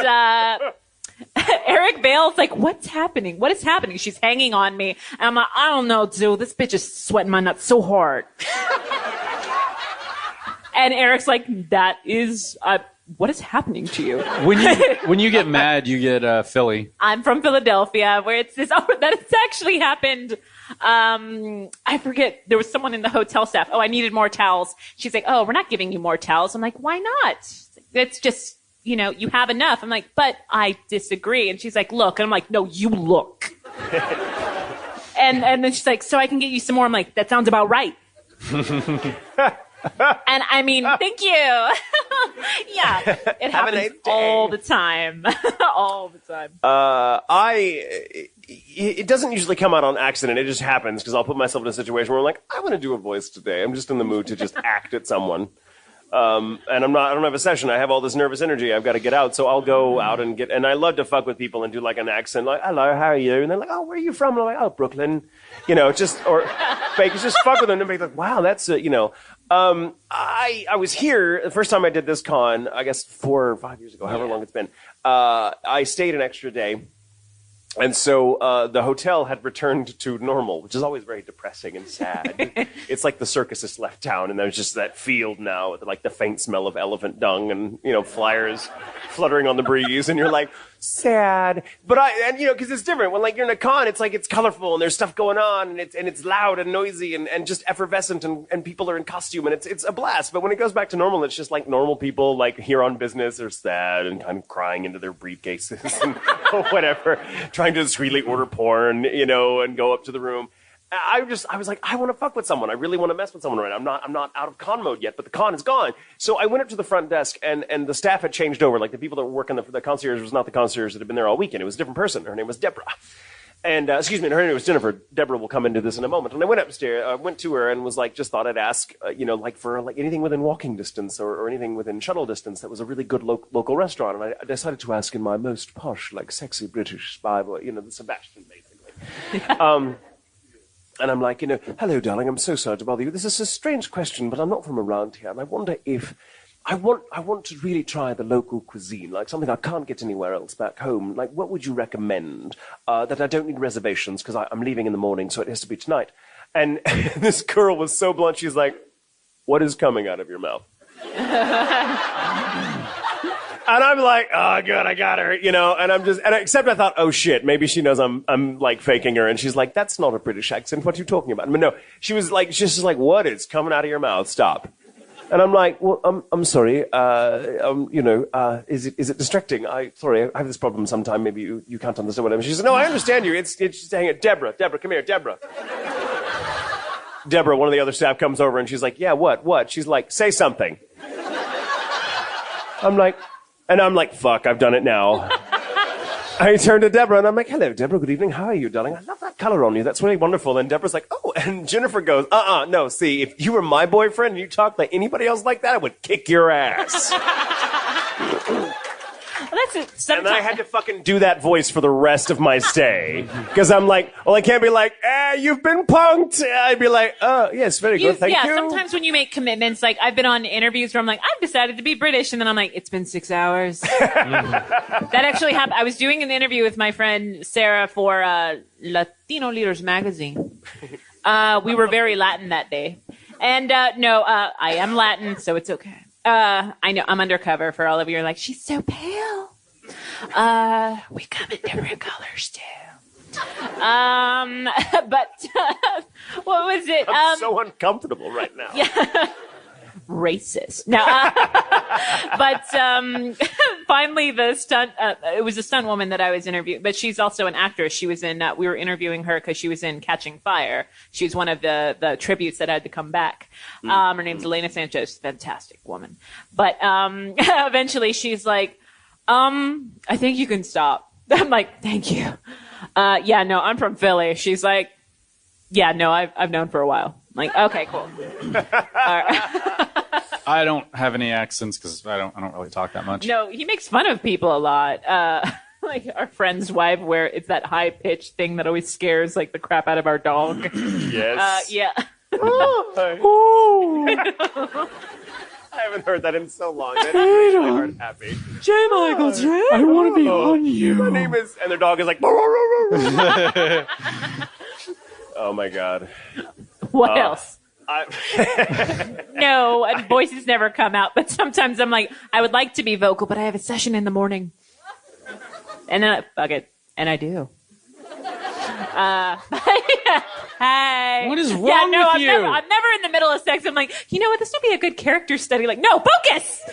Eric Bale's like, what's happening? What is happening? She's hanging on me. And I'm like, I don't know, dude. This bitch is sweating my nuts so hard. And Eric's like, that is, what is happening to you? When you get mad, you get Philly. I'm from Philadelphia, where it's this, that it's actually happened. I forget, there was someone in the hotel staff. Oh, I needed more towels. She's like, oh, we're not giving you more towels. I'm like, why not? It's just, you know, you have enough. I'm like, but I disagree. And she's like, look. And I'm like, no, you look. and then she's like, so I can get you some more. I'm like, that sounds about right. And I mean, thank you. Yeah, it happens all the time. All the time. It doesn't usually come out on accident. It just happens because I'll put myself in a situation where I'm like, I want to do a voice today. I'm just in the mood to just act at someone. And I don't have a session. I have all this nervous energy I've got to get out. So I'll go out and I love to fuck with people and do like an accent, like, hello, how are you? And they're like, oh, where are you from? And I'm like, oh, Brooklyn. You know, or just fuck with them and be like, wow, that's, you know. I was here the first time I did this con, I guess 4 or 5 years ago, however long it's been. I stayed an extra day. And so the hotel had returned to normal, which is always very depressing and sad. It's like the circus has left town, and there's just that field now with like the faint smell of elephant dung and, you know, flyers fluttering on the breeze, and you're like, sad. But you know, because it's different. When like you're in a con, it's like it's colorful and there's stuff going on, and it's loud and noisy and just effervescent, and people are in costume, and it's a blast. But when it goes back to normal, it's just like normal people like here on business are sad and kind of crying into their briefcases and whatever, trying to discreetly order porn, you know, and go up to the room. I was like, I want to fuck with someone. I really want to mess with someone right now. I'm not out of con mode yet, but the con is gone. So I went up to the front desk, and the staff had changed over. Like the people that were working the concierge was not the concierge that had been there all weekend. It was a different person. Her name was Deborah. And, excuse me, her name was Jennifer. Deborah will come into this in a moment. And I went upstairs, went to her and was like, just thought I'd ask, you know, like for like anything within walking distance or anything within shuttle distance that was a really good local restaurant. And I decided to ask in my most posh, like sexy British Bible, you know, the Sebastian, basically. And I'm like, you know, hello, darling, I'm so sorry to bother you. This is a strange question, but I'm not from around here. And I wonder if I want to really try the local cuisine, like something I can't get anywhere else back home. Like, what would you recommend that I don't need reservations because I'm leaving in the morning, so it has to be tonight. And this girl was so blunt. She's like, what is coming out of your mouth? And I'm like, oh, good, I got her, you know, except I thought, oh shit, maybe she knows I'm like faking her. And she's like, that's not a British accent. What are you talking about? But no, she's just like, what is coming out of your mouth? Stop. And I'm like, well, I'm sorry, you know, is it distracting? Sorry, I have this problem sometime. Maybe you can't understand what I'm. She said, no, I understand you. It's just hang it. Deborah, come here, Deborah. Deborah, one of the other staff comes over and she's like, yeah, what? She's like, say something. I'm like, fuck, I've done it now. I turned to Deborah and I'm like, hello, Deborah, good evening. How are you, darling? I love that color on you. That's really wonderful. And Deborah's like, oh, and Jennifer goes, no, see, if you were my boyfriend and you talked like anybody else like that, I would kick your ass. And I had to fucking do that voice for the rest of my stay. Because I'm like, well, I can't be like, you've been punked. I'd be like, oh, yes, very good, thank you. Yeah, sometimes when you make commitments, like I've been on interviews where I'm like, I've decided to be British. And then I'm like, it's been 6 hours. That actually happened. I was doing an interview with my friend Sarah for Latino Leaders magazine. We were very Latin that day. And I am Latin, so it's okay. I know I'm undercover for all of you. You're like, she's so pale. We come in different colors too. But what was it? I'm so uncomfortable right now. Yeah. Racist. No, but finally the stunt. It was a stunt woman that I was interviewing, but she's also an actress. She was in. We were interviewing her because she was in Catching Fire. She was one of the tributes that had to come back. Her name's Elena Sanchez. Fantastic woman. But eventually she's like, I think you can stop. I'm like, thank you. Yeah, no, I'm from Philly. She's like, yeah, no, I've known for a while. I'm like, okay, cool. All right. I don't have any accents because I don't really talk that much. No, he makes fun of people a lot. Like our friend's wife, where it's that high pitched thing that always scares like the crap out of our dog. Yes. Yeah. I haven't heard that in so long. That makes my heart happy. J. Michael J. I want to be on you. My name is, and their dog is like. Oh my god. What else? I, No, voices never come out, but sometimes I'm like, I would like to be vocal, but I have a session in the morning. And then fuck it. And I do. Hey. What is wrong with I'm you? I'm never in the middle of sex. I'm like, you know what? This would be a good character study. Like, no, focus.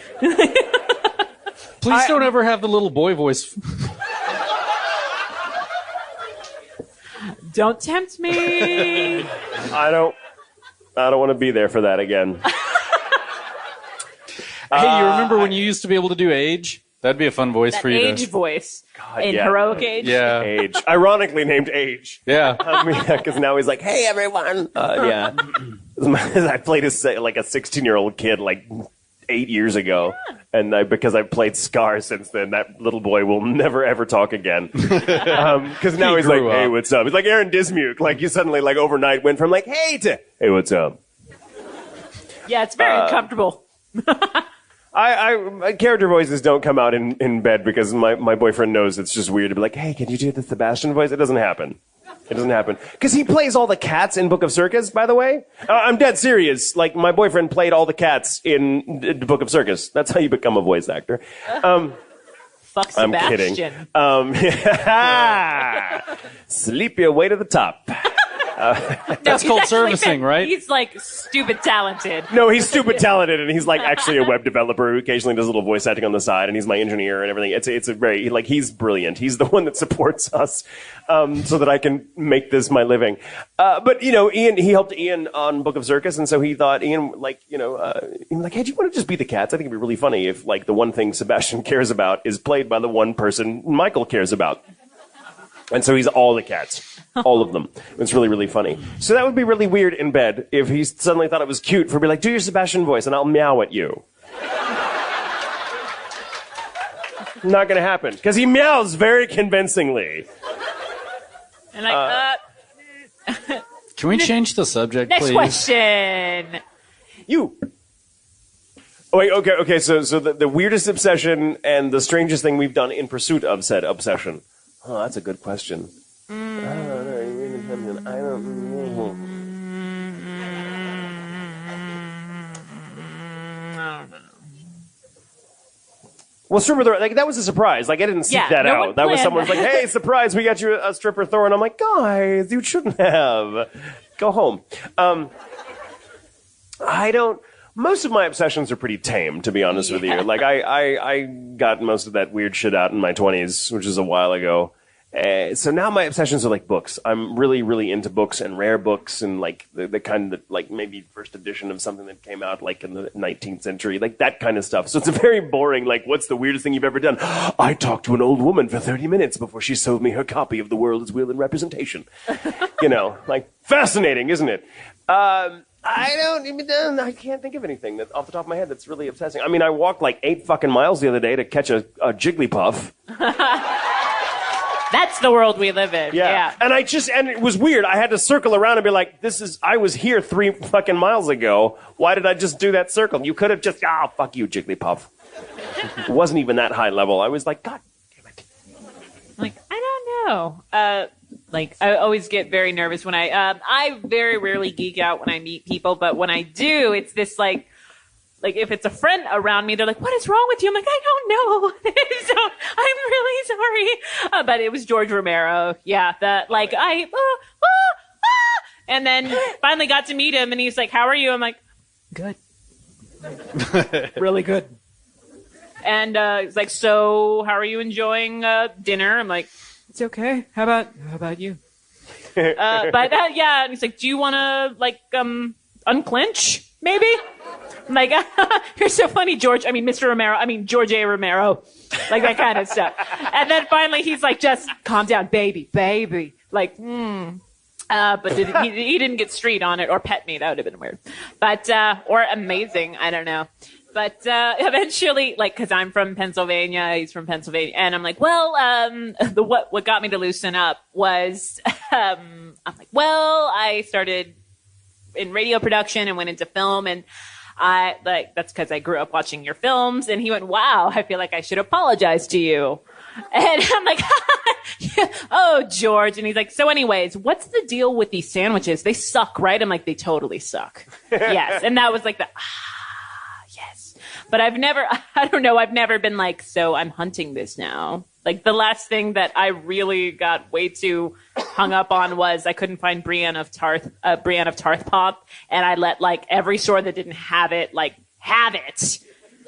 Please don't ever have the little boy voice. Don't tempt me. I don't want to be there for that again. Hey, you remember when you used to be able to do age? That'd be a fun voice for you Age to... voice. God, in yeah. heroic age. Yeah. Age. Ironically named Age. Yeah. I mean, because now he's like, hey, everyone. Yeah. I played like a 16-year-old kid like 8 years ago. And because I played Scar since then, that little boy will never, ever talk again. Because now he's like, hey, what's up? He's like Aaron Dismuke. Like, you suddenly, like, overnight went from like, hey to, hey, what's up? Yeah, it's very uncomfortable. My character voices don't come out in bed because my boyfriend knows it's just weird to be like, hey, can you do the Sebastian voice? It doesn't happen. It doesn't happen. Because he plays all the cats in Book of Circus, by the way. I'm dead serious. Like, my boyfriend played all the cats in the Book of Circus. That's how you become a voice actor. Fuck Sebastian. I'm kidding. Sleep your way to the top. That's called servicing, right? He's like stupid talented. No, he's stupid talented, and he's like actually a web developer who occasionally does a little voice acting on the side, and he's my engineer and everything. It's a very, like, he's brilliant. He's the one that supports us, so that I can make this my living. But, you know, he helped Ian on Book of Circus, and so he thought, Ian, like, you know, like, hey, do you want to just be the cats? I think it'd be really funny if, like, the one thing Sebastian cares about is played by the one person Michael cares about. And so he's all the cats. All of them. It's really, really funny. So that would be really weird in bed if he suddenly thought it was cute for me, like, do your Sebastian voice and I'll meow at you. Not gonna happen. Because he meows very convincingly. And like, Can we change the subject, next please? question. You. Oh, wait, okay. So the weirdest obsession and the strangest thing we've done in pursuit of said obsession. Oh, that's a good question. I don't know. Well, stripper, like, that was a surprise. Like, I didn't seek that out. That was someone's like, hey, surprise, we got you a stripper Thor. And I'm like, guys, you shouldn't have. Go home. Most of my obsessions are pretty tame, to be honest with you. Like, I got most of that weird shit out in my 20s, which is a while ago. So now my obsessions are like books. I'm really, really into books and rare books and like the kind that like maybe first edition of something that came out like in the 19th century, like that kind of stuff. So it's a very boring, like, what's the weirdest thing you've ever done? I talked to an old woman for 30 minutes before she sold me her copy of The World is Will and Representation. You know, like, fascinating, isn't it? I can't think of anything that off the top of my head that's really obsessing. I mean, I walked like 8 fucking miles the other day to catch a Jigglypuff. That's the world we live in. Yeah. And it was weird. I had to circle around and be like, I was here 3 fucking miles ago. Why did I just do that circle? You could have just, fuck you, Jigglypuff. It wasn't even that high level. I was like, God damn it. Like, I don't know. Like, I always get very nervous when I very rarely geek out when I meet people, but when I do, it's this like if it's a friend around me, they're like, what is wrong with you? I'm like, I don't know. So I'm really sorry. But it was George Romero. Yeah. And then finally got to meet him and he's like, how are you? I'm like, good. Really good. And he's like, so how are you enjoying dinner? I'm like, it's okay. How about you? And he's like, do you want to like unclench maybe? I'm like, you're so funny, George. I mean, Mr. Romero. I mean, George A. Romero. Like that kind of stuff. And then finally he's like, just calm down, baby. Like, But he didn't get street on it or pet me. That would have been weird. But, or amazing. I don't know. But eventually, like, because I'm from Pennsylvania, he's from Pennsylvania, and I'm like, well, what got me to loosen up was, I'm like, well, I started in radio production and went into film, and that's because I grew up watching your films. And he went, wow, I feel like I should apologize to you. And I'm like, oh, George. And he's like, so anyways, what's the deal with these sandwiches? They suck, right? I'm like, they totally suck. Yes. And that was like yes. But I've never been like, so I'm hunting this now. Like the last thing that I really got way too hung up on was I couldn't find Brienne of Tarth Pop. And I let like every store that didn't have it, like have it.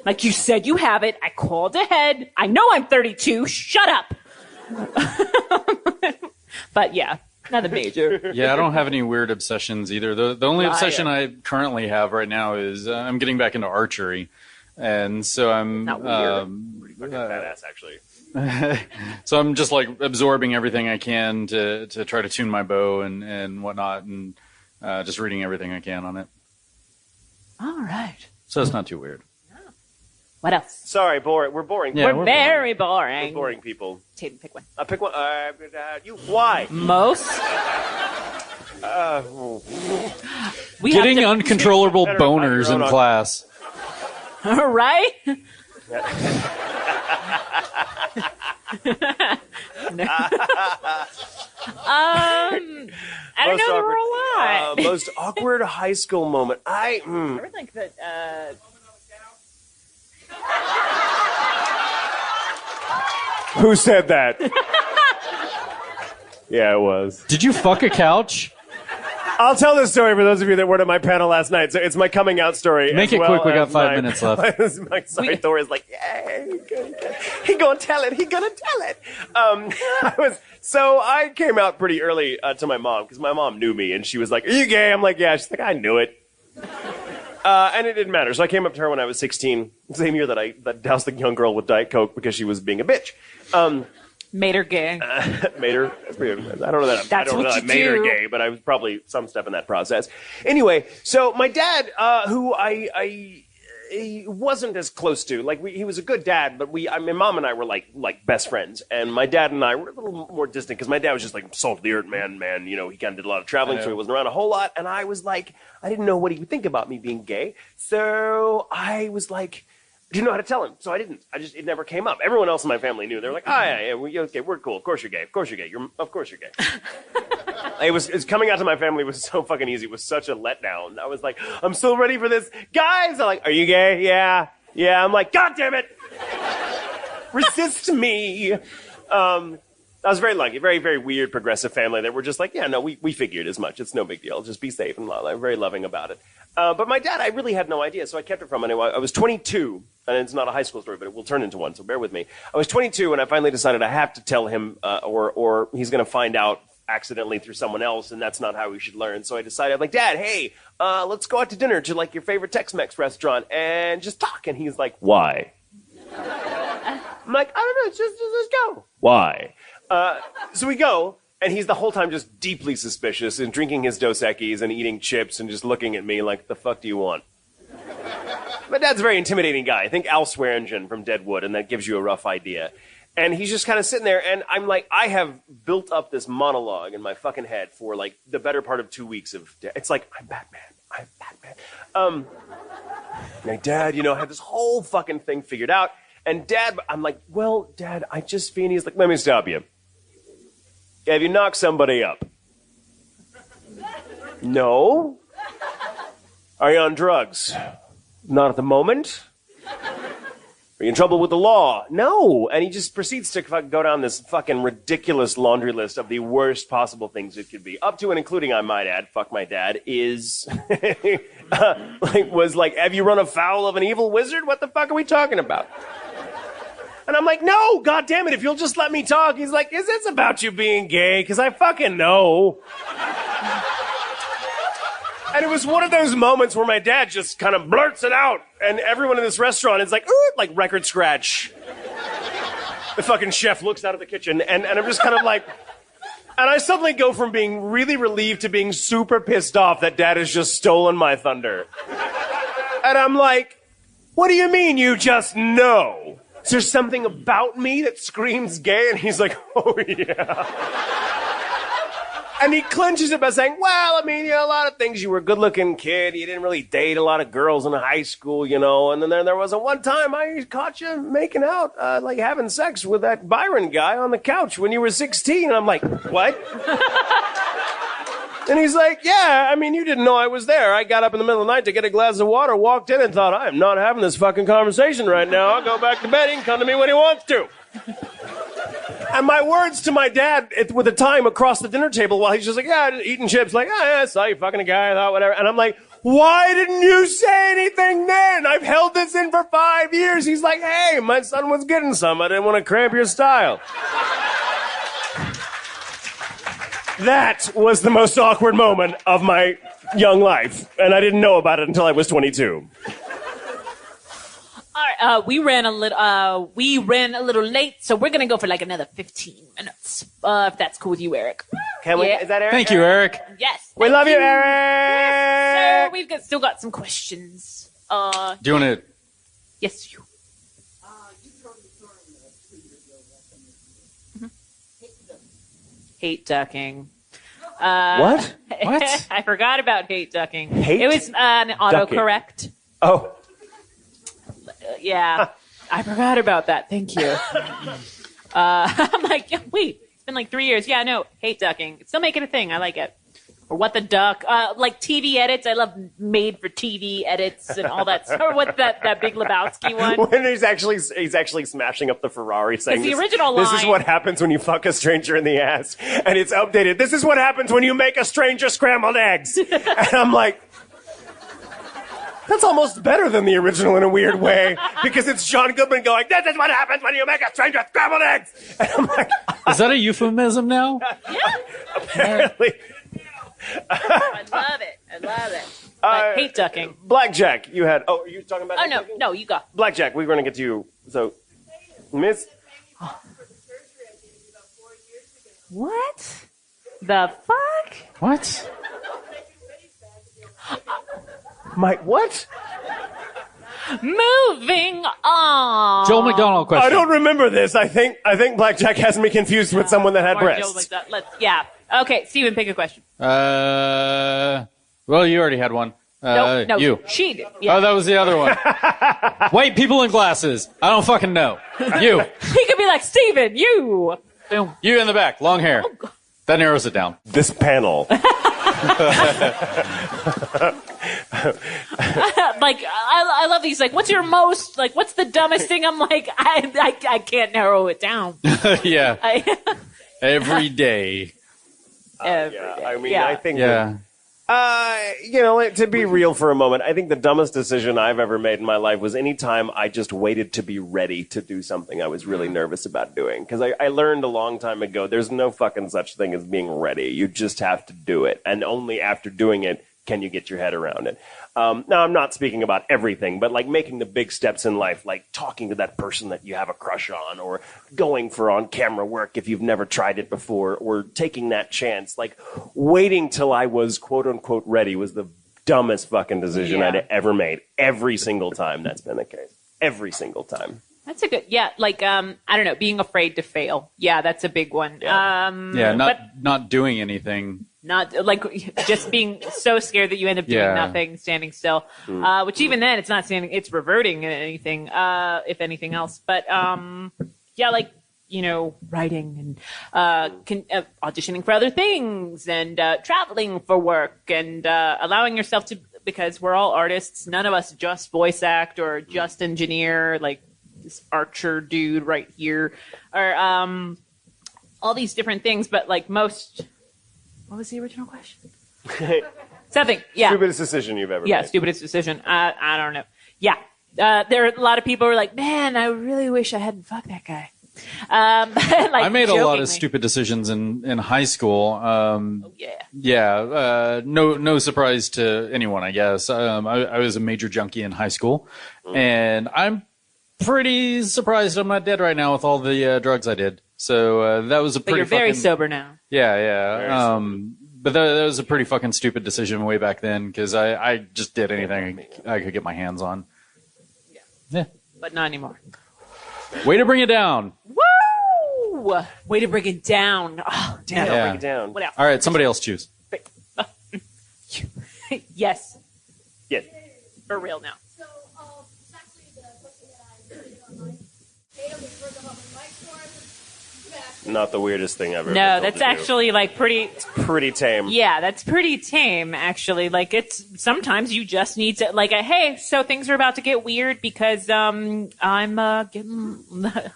Like you said, you have it. I called ahead. I know I'm 32. Shut up. But yeah, nothing major. Yeah, I don't have any weird obsessions either. The only obsession I currently have right now is I'm getting back into archery. And so I'm not weird. Pretty fucking badass, actually. So I'm just like absorbing everything I can to try to tune my bow and whatnot, and just reading everything I can on it. All right. So it's not too weird. What else? Sorry, boring. We're boring. Yeah, we're very boring. We're boring people. Tatum, pick one. Pick one. You. Why? Most. Getting uncontrollable boners in class. All right. I don't know, there were a lot. Most awkward high school moment. I would think that. Who said that? Yeah, it was. Did you fuck a couch? I'll tell this story for those of you that weren't at my panel last night. So it's my coming out story. Make it quick. We got 5 minutes left. Sorry, Thor is like, yeah, he gonna tell it. He gonna tell it. I came out pretty early to my mom because my mom knew me and she was like, "Are you gay?" I'm like, "Yeah." She's like, "I knew it." And it didn't matter. So I came up to her when I was 16, same year that I doused the young girl with Diet Coke because she was being a bitch. Made her gay. Made her. I don't know that I made her gay, but I was probably some step in that process. Anyway, so my dad, who he wasn't as close to, like he was a good dad, but my mom and I were like best friends, and my dad and I were a little more distant because my dad was just like salt of the earth man. You know, he kind of did a lot of traveling, so he wasn't around a whole lot, and I was like, I didn't know what he would think about me being gay, so I was like. Didn't know how to tell him, so I didn't. It never came up. Everyone else in my family knew. They were like, okay, we're cool. Of course you're gay. Of course you're gay. Of course you're gay. It was coming out to my family was so fucking easy. It was such a letdown. I was like, I'm so ready for this. Guys, they're like, are you gay? Yeah. Yeah. I'm like, God damn it. Resist me. I was very lucky. Very, very weird progressive family that were just like, yeah, no, we figured as much. It's no big deal. Just be safe and love. I'm very loving about it. But my dad, I really had no idea, so I kept it from him. Anyway, I was 22, and it's not a high school story, but it will turn into one, so bear with me. I was 22, and I finally decided I have to tell him, or he's going to find out accidentally through someone else, and that's not how we should learn. So I decided, I'm like, Dad, hey, let's go out to dinner to like your favorite Tex-Mex restaurant and just talk. And he's like, why? I'm like, I don't know, just let's go. Why? So we go. And he's the whole time just deeply suspicious and drinking his Dos Equis and eating chips and just looking at me like, the fuck do you want? My dad's a very intimidating guy. I think Al Swearingen from Deadwood, and that gives you a rough idea. And he's just kind of sitting there, and I'm like, I have built up this monologue in my fucking head for like the better part of 2 weeks of, it's like, I'm Batman. My dad, had this whole fucking thing figured out. And Dad, I'm like, well, Dad, I just feel, he's like, let me stop you. Have you knocked somebody up? No. Are you on drugs? Not at the moment. Are you in trouble with the law? No. And he just proceeds to go down this fucking ridiculous laundry list of the worst possible things it could be. Up to and including, I might add, fuck my dad, is... was like, have you run afoul of an evil wizard? What the fuck are we talking about? And I'm like, no, God damn it, if you'll just let me talk. He's like, is this about you being gay? Because I fucking know. And it was one of those moments where my dad just kind of blurts it out. And everyone in this restaurant is like, ooh, like record scratch. The fucking chef looks out of the kitchen. And I'm just kind of like, And I suddenly go from being really relieved to being super pissed off that Dad has just stolen my thunder. And I'm like, what do you mean you just know? Is there something about me that screams gay? And he's like, oh, yeah. And he clinches it by saying, well, I mean, a lot of things. You were a good-looking kid. You didn't really date a lot of girls in high school, And then there was one time I caught you making out, like having sex with that Byron guy on the couch when you were 16. And I'm like, what? And he's like, yeah, I mean, you didn't know I was there. I got up in the middle of the night to get a glass of water, walked in and thought, I'm not having this fucking conversation right now. I'll go back to bed. He can come to me when he wants to. And my words to my dad with the time across the dinner table while he's just like, yeah, eating chips, like, oh, yeah, I saw you fucking a guy, I thought, whatever. And I'm like, why didn't you say anything then? I've held this in for 5 years. He's like, hey, my son was getting some. I didn't want to cramp your style. That was the most awkward moment of my young life, and I didn't know about it until I was 22. All right, we ran a little late, so we're gonna go for like another 15 minutes, if that's cool with you, Eric. Can we? Is that Eric? Thank you, Eric. Yes. We love you, Eric. Yes, sir. We've still got some questions. Do you want to? Yes, you. Hate ducking. What? What? I forgot about hate ducking. Hate it was an autocorrect. Oh. Yeah. I forgot about that. Thank you. I'm like, wait, it's been like 3 years. Yeah, no, hate ducking. Still making a thing. I like it. Or what the duck. Like TV edits. I love made for TV edits and all that. Or what's that Big Lebowski one? When he's actually smashing up the Ferrari saying, the original line, this is what happens when you fuck a stranger in the ass. And it's updated. This is what happens when you make a stranger scrambled eggs. And I'm like, that's almost better than the original in a weird way. Because it's John Goodman going, this is what happens when you make a stranger scrambled eggs. And I'm like, is that a euphemism now? Yeah. Apparently. I love it. But hate ducking. Blackjack, you had. Oh, are you talking about? Oh, no, you go. Blackjack, we were going to get to you. So, Miss. What? The fuck? What? What? Moving on. Joel McDonald question. I don't remember this. I think Blackjack has me confused with someone that had breasts. Yeah. Okay, Steven, pick a question. Well, you already had one. No, you. She did. Yeah. Oh, that was the other one. White people in glasses. I don't fucking know. You. He could be like, Steven, you. Boom. You in the back, long hair. That narrows it down. This panel. Like, I love these. Like, what's your most, like, what's the dumbest thing? I'm like, I can't narrow it down. Yeah. Every day. Every Yeah, day. I mean, Yeah. I think. Yeah. To be real for a moment, I think the dumbest decision I've ever made in my life was any time I just waited to be ready to do something I was really nervous about doing. Because I learned a long time ago, there's no fucking such thing as being ready. You just have to do it. And only after doing it can you get your head around it. Now, I'm not speaking about everything, but like making the big steps in life, like talking to that person that you have a crush on, or going for on-camera work if you've never tried it before, or taking that chance. Like waiting till I was quote-unquote ready was the dumbest fucking decision I'd ever made. Every single time that's been the case. Every single time. That's a good, like, I don't know, being afraid to fail. Yeah, that's a big one. Yeah, not doing anything. Not like just being so scared that you end up doing nothing, standing still. Which even then, it's not standing; it's reverting anything, if anything else. But like writing and auditioning for other things and traveling for work and allowing yourself to, because we're all artists. None of us just voice act or just engineer, like this Archer dude right here, or all these different things. But like most. What was the original question? Something, yeah. Stupidest decision you've ever made. Yeah, stupidest decision. I don't know. Yeah. There are a lot of people who are like, man, I really wish I hadn't fucked that guy. I made a lot of stupid decisions in high school. No surprise to anyone, I guess. I was a major junkie in high school, and I'm pretty surprised I'm not dead right now with all the drugs I did. So that was a pretty. But you're very sober now. Yeah. But that was a pretty fucking stupid decision way back then because I just did anything I could get my hands on. Yeah. But not anymore. Way to bring it down. Woo! Way to bring it down. Oh, damn, Yeah. bring it down. What else? All right, somebody else choose. Yes. Yeah. For real now. So, it's actually the question that I did online. Tatum was first of all in my store. Not the weirdest thing ever. No, that's actually like pretty tame. Yeah, that's pretty tame actually. Like it's sometimes you just need to like hey, so things are about to get weird because I'm getting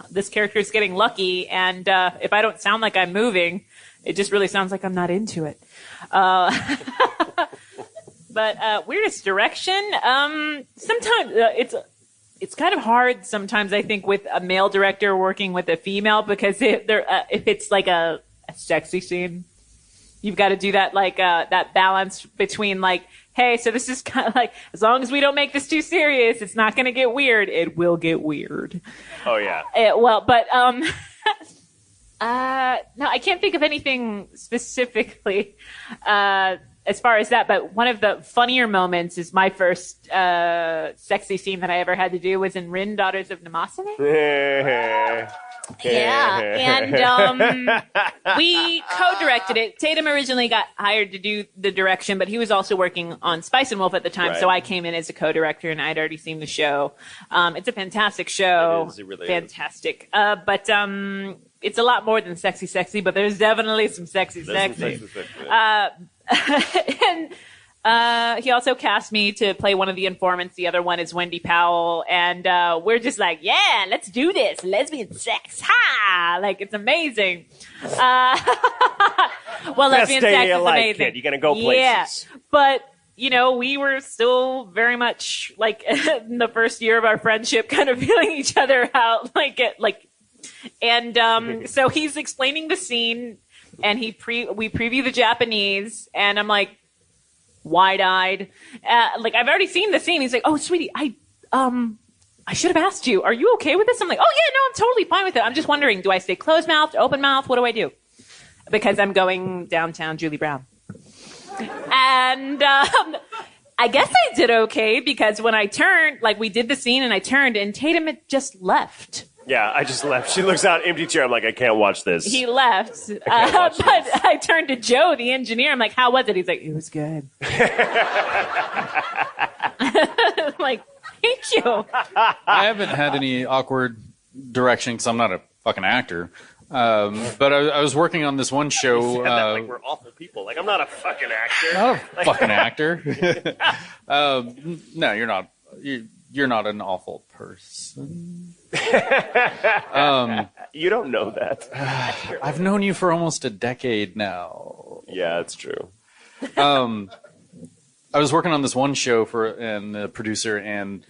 this character is getting lucky and if I don't sound like I'm moving, it just really sounds like I'm not into it. But weirdest direction, sometimes it's kind of hard sometimes, I think, with a male director working with a female because if it's like a sexy scene, you've got to do that that balance between like, hey, so this is kind of like, as long as we don't make this too serious, it's not going to get weird. It will get weird. Oh, yeah. No, I can't think of anything specifically as far as that, but one of the funnier moments is my first sexy scene that I ever had to do was in Rin, Daughters of Namasane. Yeah, and we co-directed it. Tatum originally got hired to do the direction, but he was also working on Spice and Wolf at the time, so I came in as a co-director, and I'd already seen the show. It's a fantastic show. It really fantastic. But it's a lot more than sexy, but there's definitely some sexy. And he also cast me to play one of the informants. The other one is Wendy Powell. And we're just like, yeah, let's do this. Lesbian sex. Ha! Like, it's amazing. Well, lesbian sex is amazing. Kid. You're going to go places. Yeah. But, you know, we were still very much, like, in the first year of our friendship, kind of feeling each other out. And so he's explaining the scene. And we preview the Japanese, and I'm like, wide-eyed. Like, I've already seen the scene. He's like, oh, sweetie, I should have asked you. Are you okay with this? I'm like, oh, yeah, no, I'm totally fine with it. I'm just wondering, do I stay closed-mouthed, open-mouthed? What do I do? Because I'm going downtown Julie Brown. And I guess I did okay, because when I turned, like, we did the scene, and I turned, and Tatum had just left. Yeah, I just left. She looks out, empty chair. I'm like, I can't watch this. He left. But I turned to Joe, the engineer. I'm like, how was it? He's like, it was good. I'm like, thank you. I haven't had any awkward direction because I'm not a fucking actor. But I was working on this one show. You said that like we're awful people. Like, I'm not a fucking actor. Not a fucking actor. No, you're not. You're not an awful person. You don't know that. I've known you for almost a decade now. Yeah, it's true. I was working on this one show and the producer and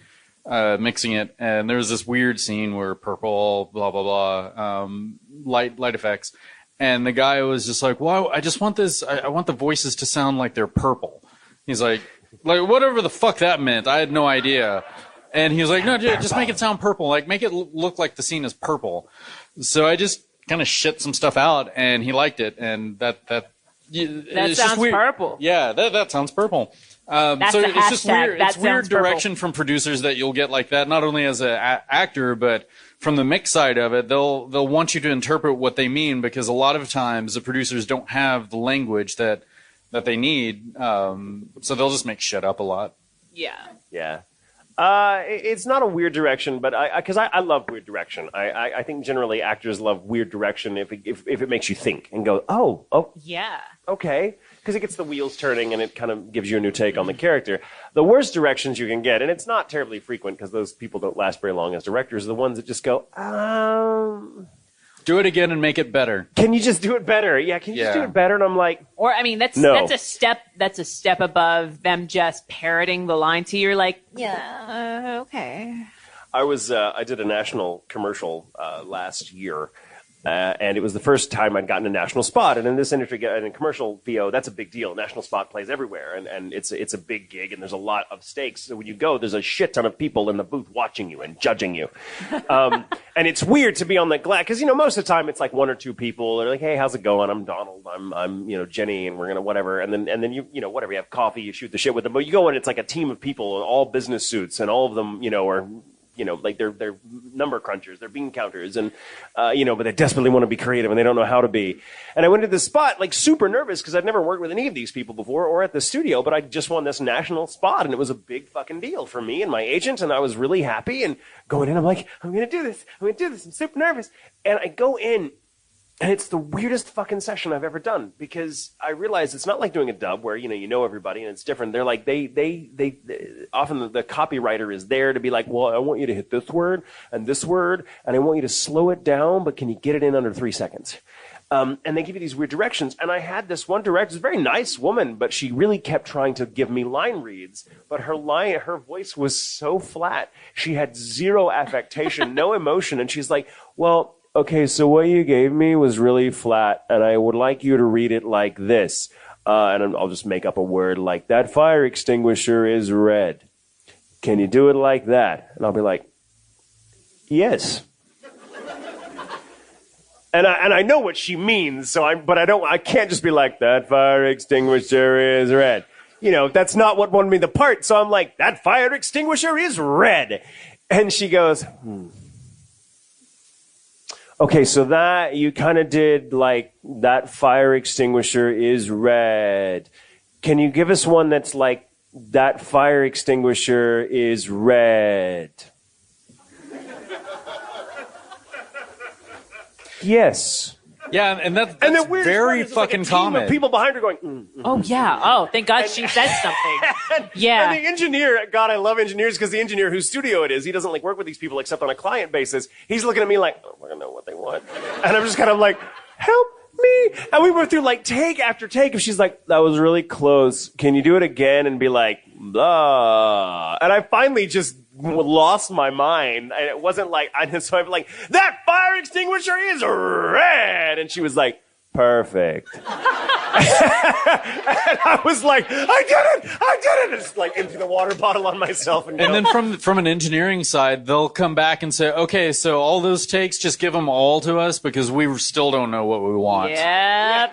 mixing it, and there was this weird scene where purple, blah blah blah, light effects, and the guy was just like, "Well, I just want this. I want the voices to sound like they're purple." He's like whatever the fuck that meant. I had no idea. And he was like, no, just make it sound purple. Like, make it look like the scene is purple. So I just kind of shit some stuff out, and he liked it. And that sounds just weird. Purple. Yeah, that sounds purple. That's so the it's hashtag. just weird. That It's weird direction purple. from producers that you'll get like that, not only as an actor, but from the mix side of it, they'll want you to interpret what they mean, because a lot of times the producers don't have the language that they need. So they'll just make shit up a lot. Yeah. Yeah. It's not a weird direction, but because I love weird direction. I think generally actors love weird direction if it makes you think and go, oh, yeah, okay, because it gets the wheels turning and it kind of gives you a new take on the character. The worst directions you can get, and it's not terribly frequent because those people don't last very long as directors, are the ones that just go, do it again and make it better. Can you just do it better? Yeah, can you just do it better? And I'm like, or I mean, that's a step above them just parroting the line to you. You're like, yeah, okay. I did a national commercial last year, and it was the first time I'd gotten a national spot. And in this industry, in commercial VO, that's a big deal. National spot plays everywhere, and it's a big gig, and there's a lot of stakes. So when you go, there's a shit ton of people in the booth watching you and judging you. And And it's weird to be on the glass because, you know, most of the time it's like one or two people. They're like, hey, how's it going? I'm Donald. I'm you know, Jenny, and we're going to whatever. And then you know, whatever, you have coffee, you shoot the shit with them. But you go in, it's like a team of people in all business suits, and all of them, you know, are, you know, like they're number crunchers, they're bean counters, and you know, but they desperately want to be creative and they don't know how to be. And I went to this spot like super nervous because I'd never worked with any of these people before or at the studio, but I just won this national spot, and it was a big fucking deal for me and my agent, and I was really happy. And going in, I'm like, I'm gonna do this, I'm super nervous. And I go in, and it's the weirdest fucking session I've ever done, because I realized it's not like doing a dub where, you know everybody and it's different. They're like, they often the copywriter is there to be like, well, I want you to hit this word, and I want you to slow it down, but can you get it in under 3 seconds? And they give you these weird directions. And I had this one director, a very nice woman, but she really kept trying to give me line reads. But her voice was so flat. She had zero affectation, no emotion. And she's like, well, okay, so what you gave me was really flat, and I would like you to read it like this. And I'll just make up a word like, that fire extinguisher is red. Can you do it like that? And I'll be like, yes. And I know what she means, but I can't just be like, that fire extinguisher is red. You know, that's not what won me the part. So I'm like, that fire extinguisher is red. And she goes, okay, so that you kind of did like, that fire extinguisher is red. Can you give us one that's like, that fire extinguisher is red? Yeah, Yes. and that's very fucking common. People behind her going, Oh, yeah. Oh, thank God she said something. Yeah. And the engineer, God, I love engineers, because the engineer whose studio it is, he doesn't like work with these people except on a client basis. He's looking at me like, oh, I don't know what they want. And I'm just kind of like, help me. And we went through like take after take, and she's like, that was really close. Can you do it again? And be like, blah. And I finally just lost my mind. And it wasn't like, so I'm like, that fire extinguisher is red. And she was like, perfect. And I was like, I did it. And just like empty the water bottle on myself. And then from an engineering side, they'll come back and say, okay, so all those takes, just give them all to us, because we still don't know what we want. Yeah.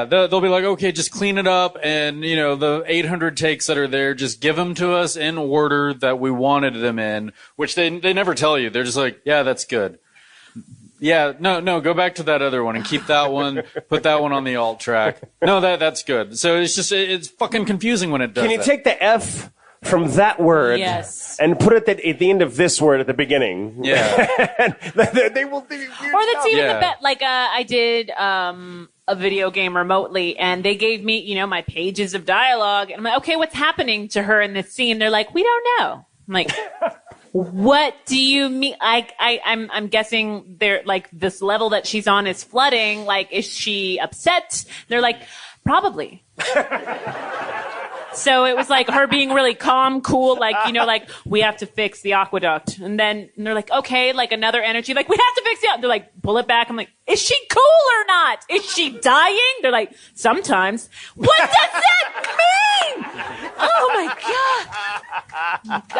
They'll be like, okay, just clean it up, and you know, the 800 takes that are there, just give them to us in order that we wanted them in, which they never tell you. They're just like, yeah, that's good. Yeah, no, go back to that other one and keep that one, put that one on the alt track. No, that's good. So it's fucking confusing when it does. Can you take the F from that word and put it at the end of this word at the beginning? Yeah. they will do weird Or that's stuff. even the best. Like, I did a video game remotely, and they gave me, you know, my pages of dialogue. And I'm like, okay, what's happening to her in this scene? They're like, we don't know. I'm like, what do you mean? I'm guessing they're like, this level that she's on is flooding. Like, is she upset? They're like, probably. So it was like her being really calm, cool, like, you know, like, we have to fix the aqueduct. And they're like, okay, like another energy, like, we have to fix the aqueduct. They're like, pull it back. I'm like, is she cool or not? Is she dying? They're like, sometimes. What does that mean? Oh my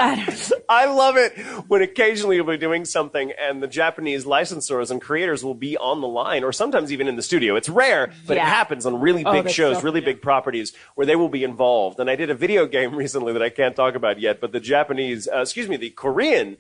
God. I love it when occasionally you'll be doing something and the Japanese licensors and creators will be on the line, or sometimes even in the studio. It's rare, but it happens on really big shows, really big properties where they will be involved. And I did a video game recently that I can't talk about yet, but the the Korean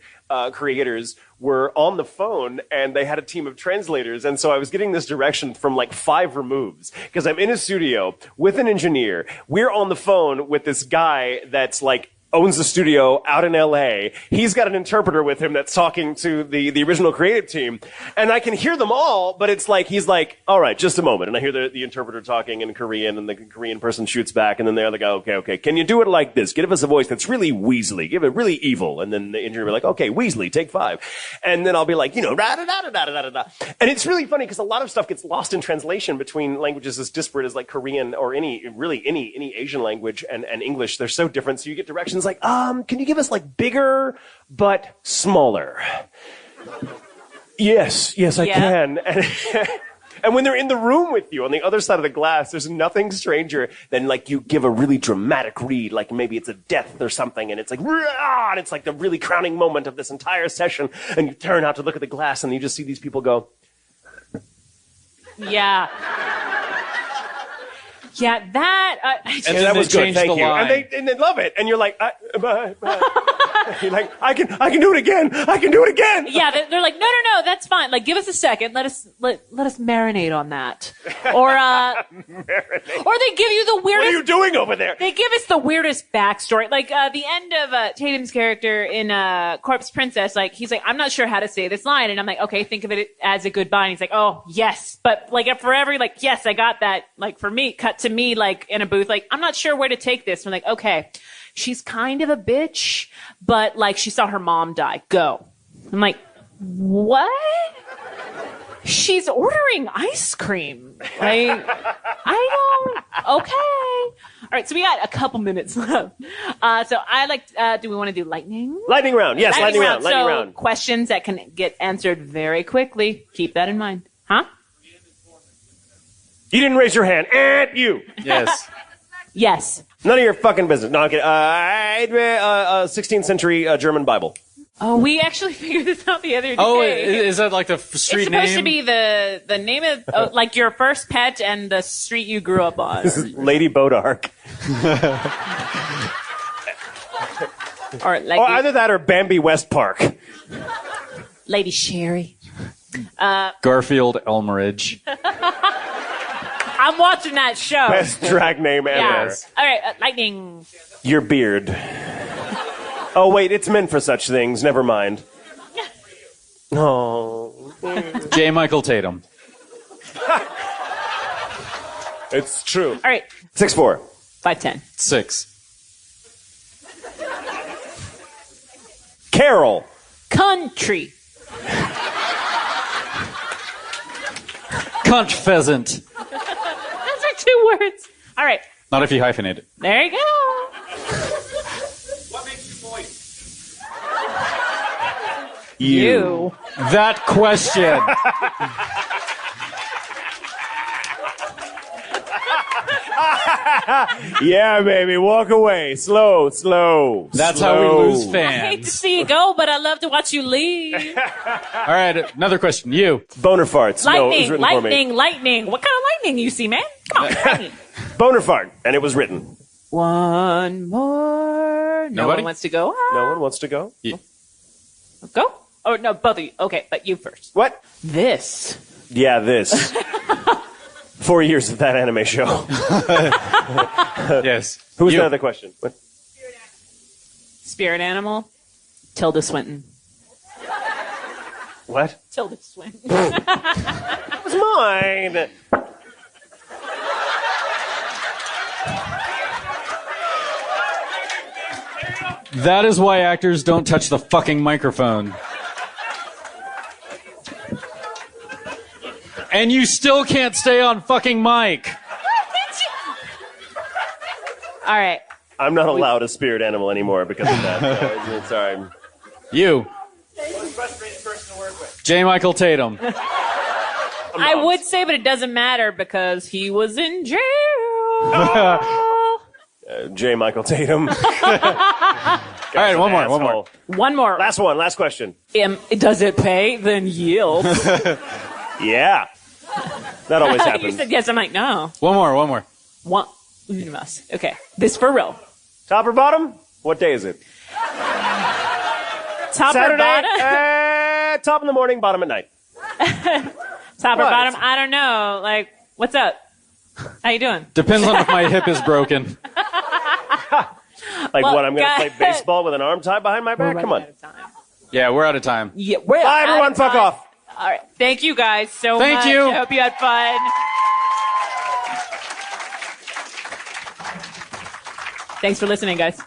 creators were on the phone, and they had a team of translators. And so I was getting this direction from like 5 removes, because I'm in a studio with an engineer. We're on the phone with this guy that's like owns the studio out in LA. He's got an interpreter with him that's talking to the original creative team. And I can hear them all, but it's like, he's like, all right, just a moment. And I hear the interpreter talking in Korean, and the Korean person shoots back, and then the other guy, okay, can you do it like this? Give us a voice that's really Weasley. Give it really evil. And then the engineer will be like, okay, Weasley, take 5. And then I'll be like, you know, da-da-da-da-da-da-da-da. And it's really funny because a lot of stuff gets lost in translation between languages as disparate as like Korean or any Asian language and English. They're so different. So you get directions like, can you give us like bigger but smaller? Yes, I can. And when they're in the room with you on the other side of the glass, there's nothing stranger than like you give a really dramatic read, like maybe it's a death or something, and it's like, "Rah!" And it's like the really crowning moment of this entire session, and you turn out to look at the glass and you just see these people go. Yeah. Yeah, that... And And then that they was good, changed thank the you. line. And they love it, and you're like, bye. You're like, I can do it again. I can do it again. Yeah, they're like, no, that's fine. Like, give us a second. Let us marinate on that. Or or they give you the weirdest. What are you doing over there? They give us the weirdest backstory. Like, the end of Tatum's character in Corpse Princess, like, he's like, I'm not sure how to say this line. And I'm like, okay, think of it as a goodbye. And he's like, oh, yes. But, like, for every, like, yes, I got that. Like, for me, cut to me, like, in a booth, like, I'm not sure where to take this. I'm like, okay, she's kind of a bitch, but, like, she saw her mom die. Go. I'm like, what? She's ordering ice cream. Like, I don't... Okay. All right, so we got a couple minutes left. So I like... do we want to do lightning? Lightning round. Yes, lightning round. Lightning So round. questions that can get answered very quickly. Keep that in mind. Huh? You didn't raise your hand. And you. Yes. Yes. None of your fucking business. No, I'm kidding. 16th century German Bible. Oh, we actually figured this out the other day. Oh, is that like the street it's name? supposed to be the name of like your first pet and the street you grew up on. This is Lady Bodark. Or like Or either that or Bambi West Park. Lady Sherry. Garfield Elmeridge. I'm watching that show. Best drag name ever. Yeah. All right, lightning. Your beard. Oh, wait, it's meant for such things. Never mind. Oh. J. Michael Tatum. It's true. All right, 6'4". 5'10". 6. Carol. Country. Cunt pheasant. Those are 2 words. All right, Not if you hyphenate it. there you go. What makes you moist? You. That question. Yeah, baby. Walk away. Slow. That's slow. how we lose I hate to fans. see you go, but I love to watch you leave. All right, another question. You. Boner farts. No, it was written for me. Lightning. What kind of lightning you see, man? Come on, lightning. Boner fart. And it was written. One more. No Nobody? one wants to go. No one wants to go? Go? Oh, no, both of you. Okay, but you first. What? This. Yeah, this. 4 years of that anime show. Yes. Who's You. the other question? What? Spirit animal. Tilda Swinton. What? Tilda Swinton. It was mine. That is why actors don't touch the fucking microphone. And you still can't stay on fucking mic. All right. I'm not allowed a spirit animal anymore because of that. Sorry. You. J. Michael Tatum. I would say, but it doesn't matter because he was in jail. J. Michael Tatum. All right, one more. One more. Last one, last question. Does it pay? Then yield. Yeah. That always You happens. said yes. I'm like, no. One more. One. Okay. This for real. Top or bottom? What day is it? Top Saturday? or bottom? Top in the morning, bottom at night. Top or What? bottom? I don't know. Like, what's up? How you doing? Depends on if my hip is broken. Like Well, what, I'm going to play guys- baseball with an arm tied behind my back? Come on. Yeah, we're out of time. Yeah, we're Bye, out everyone. of Fuck time. off. All right. Thank you guys so Thank much. you. I hope you had fun. Thanks for listening, guys.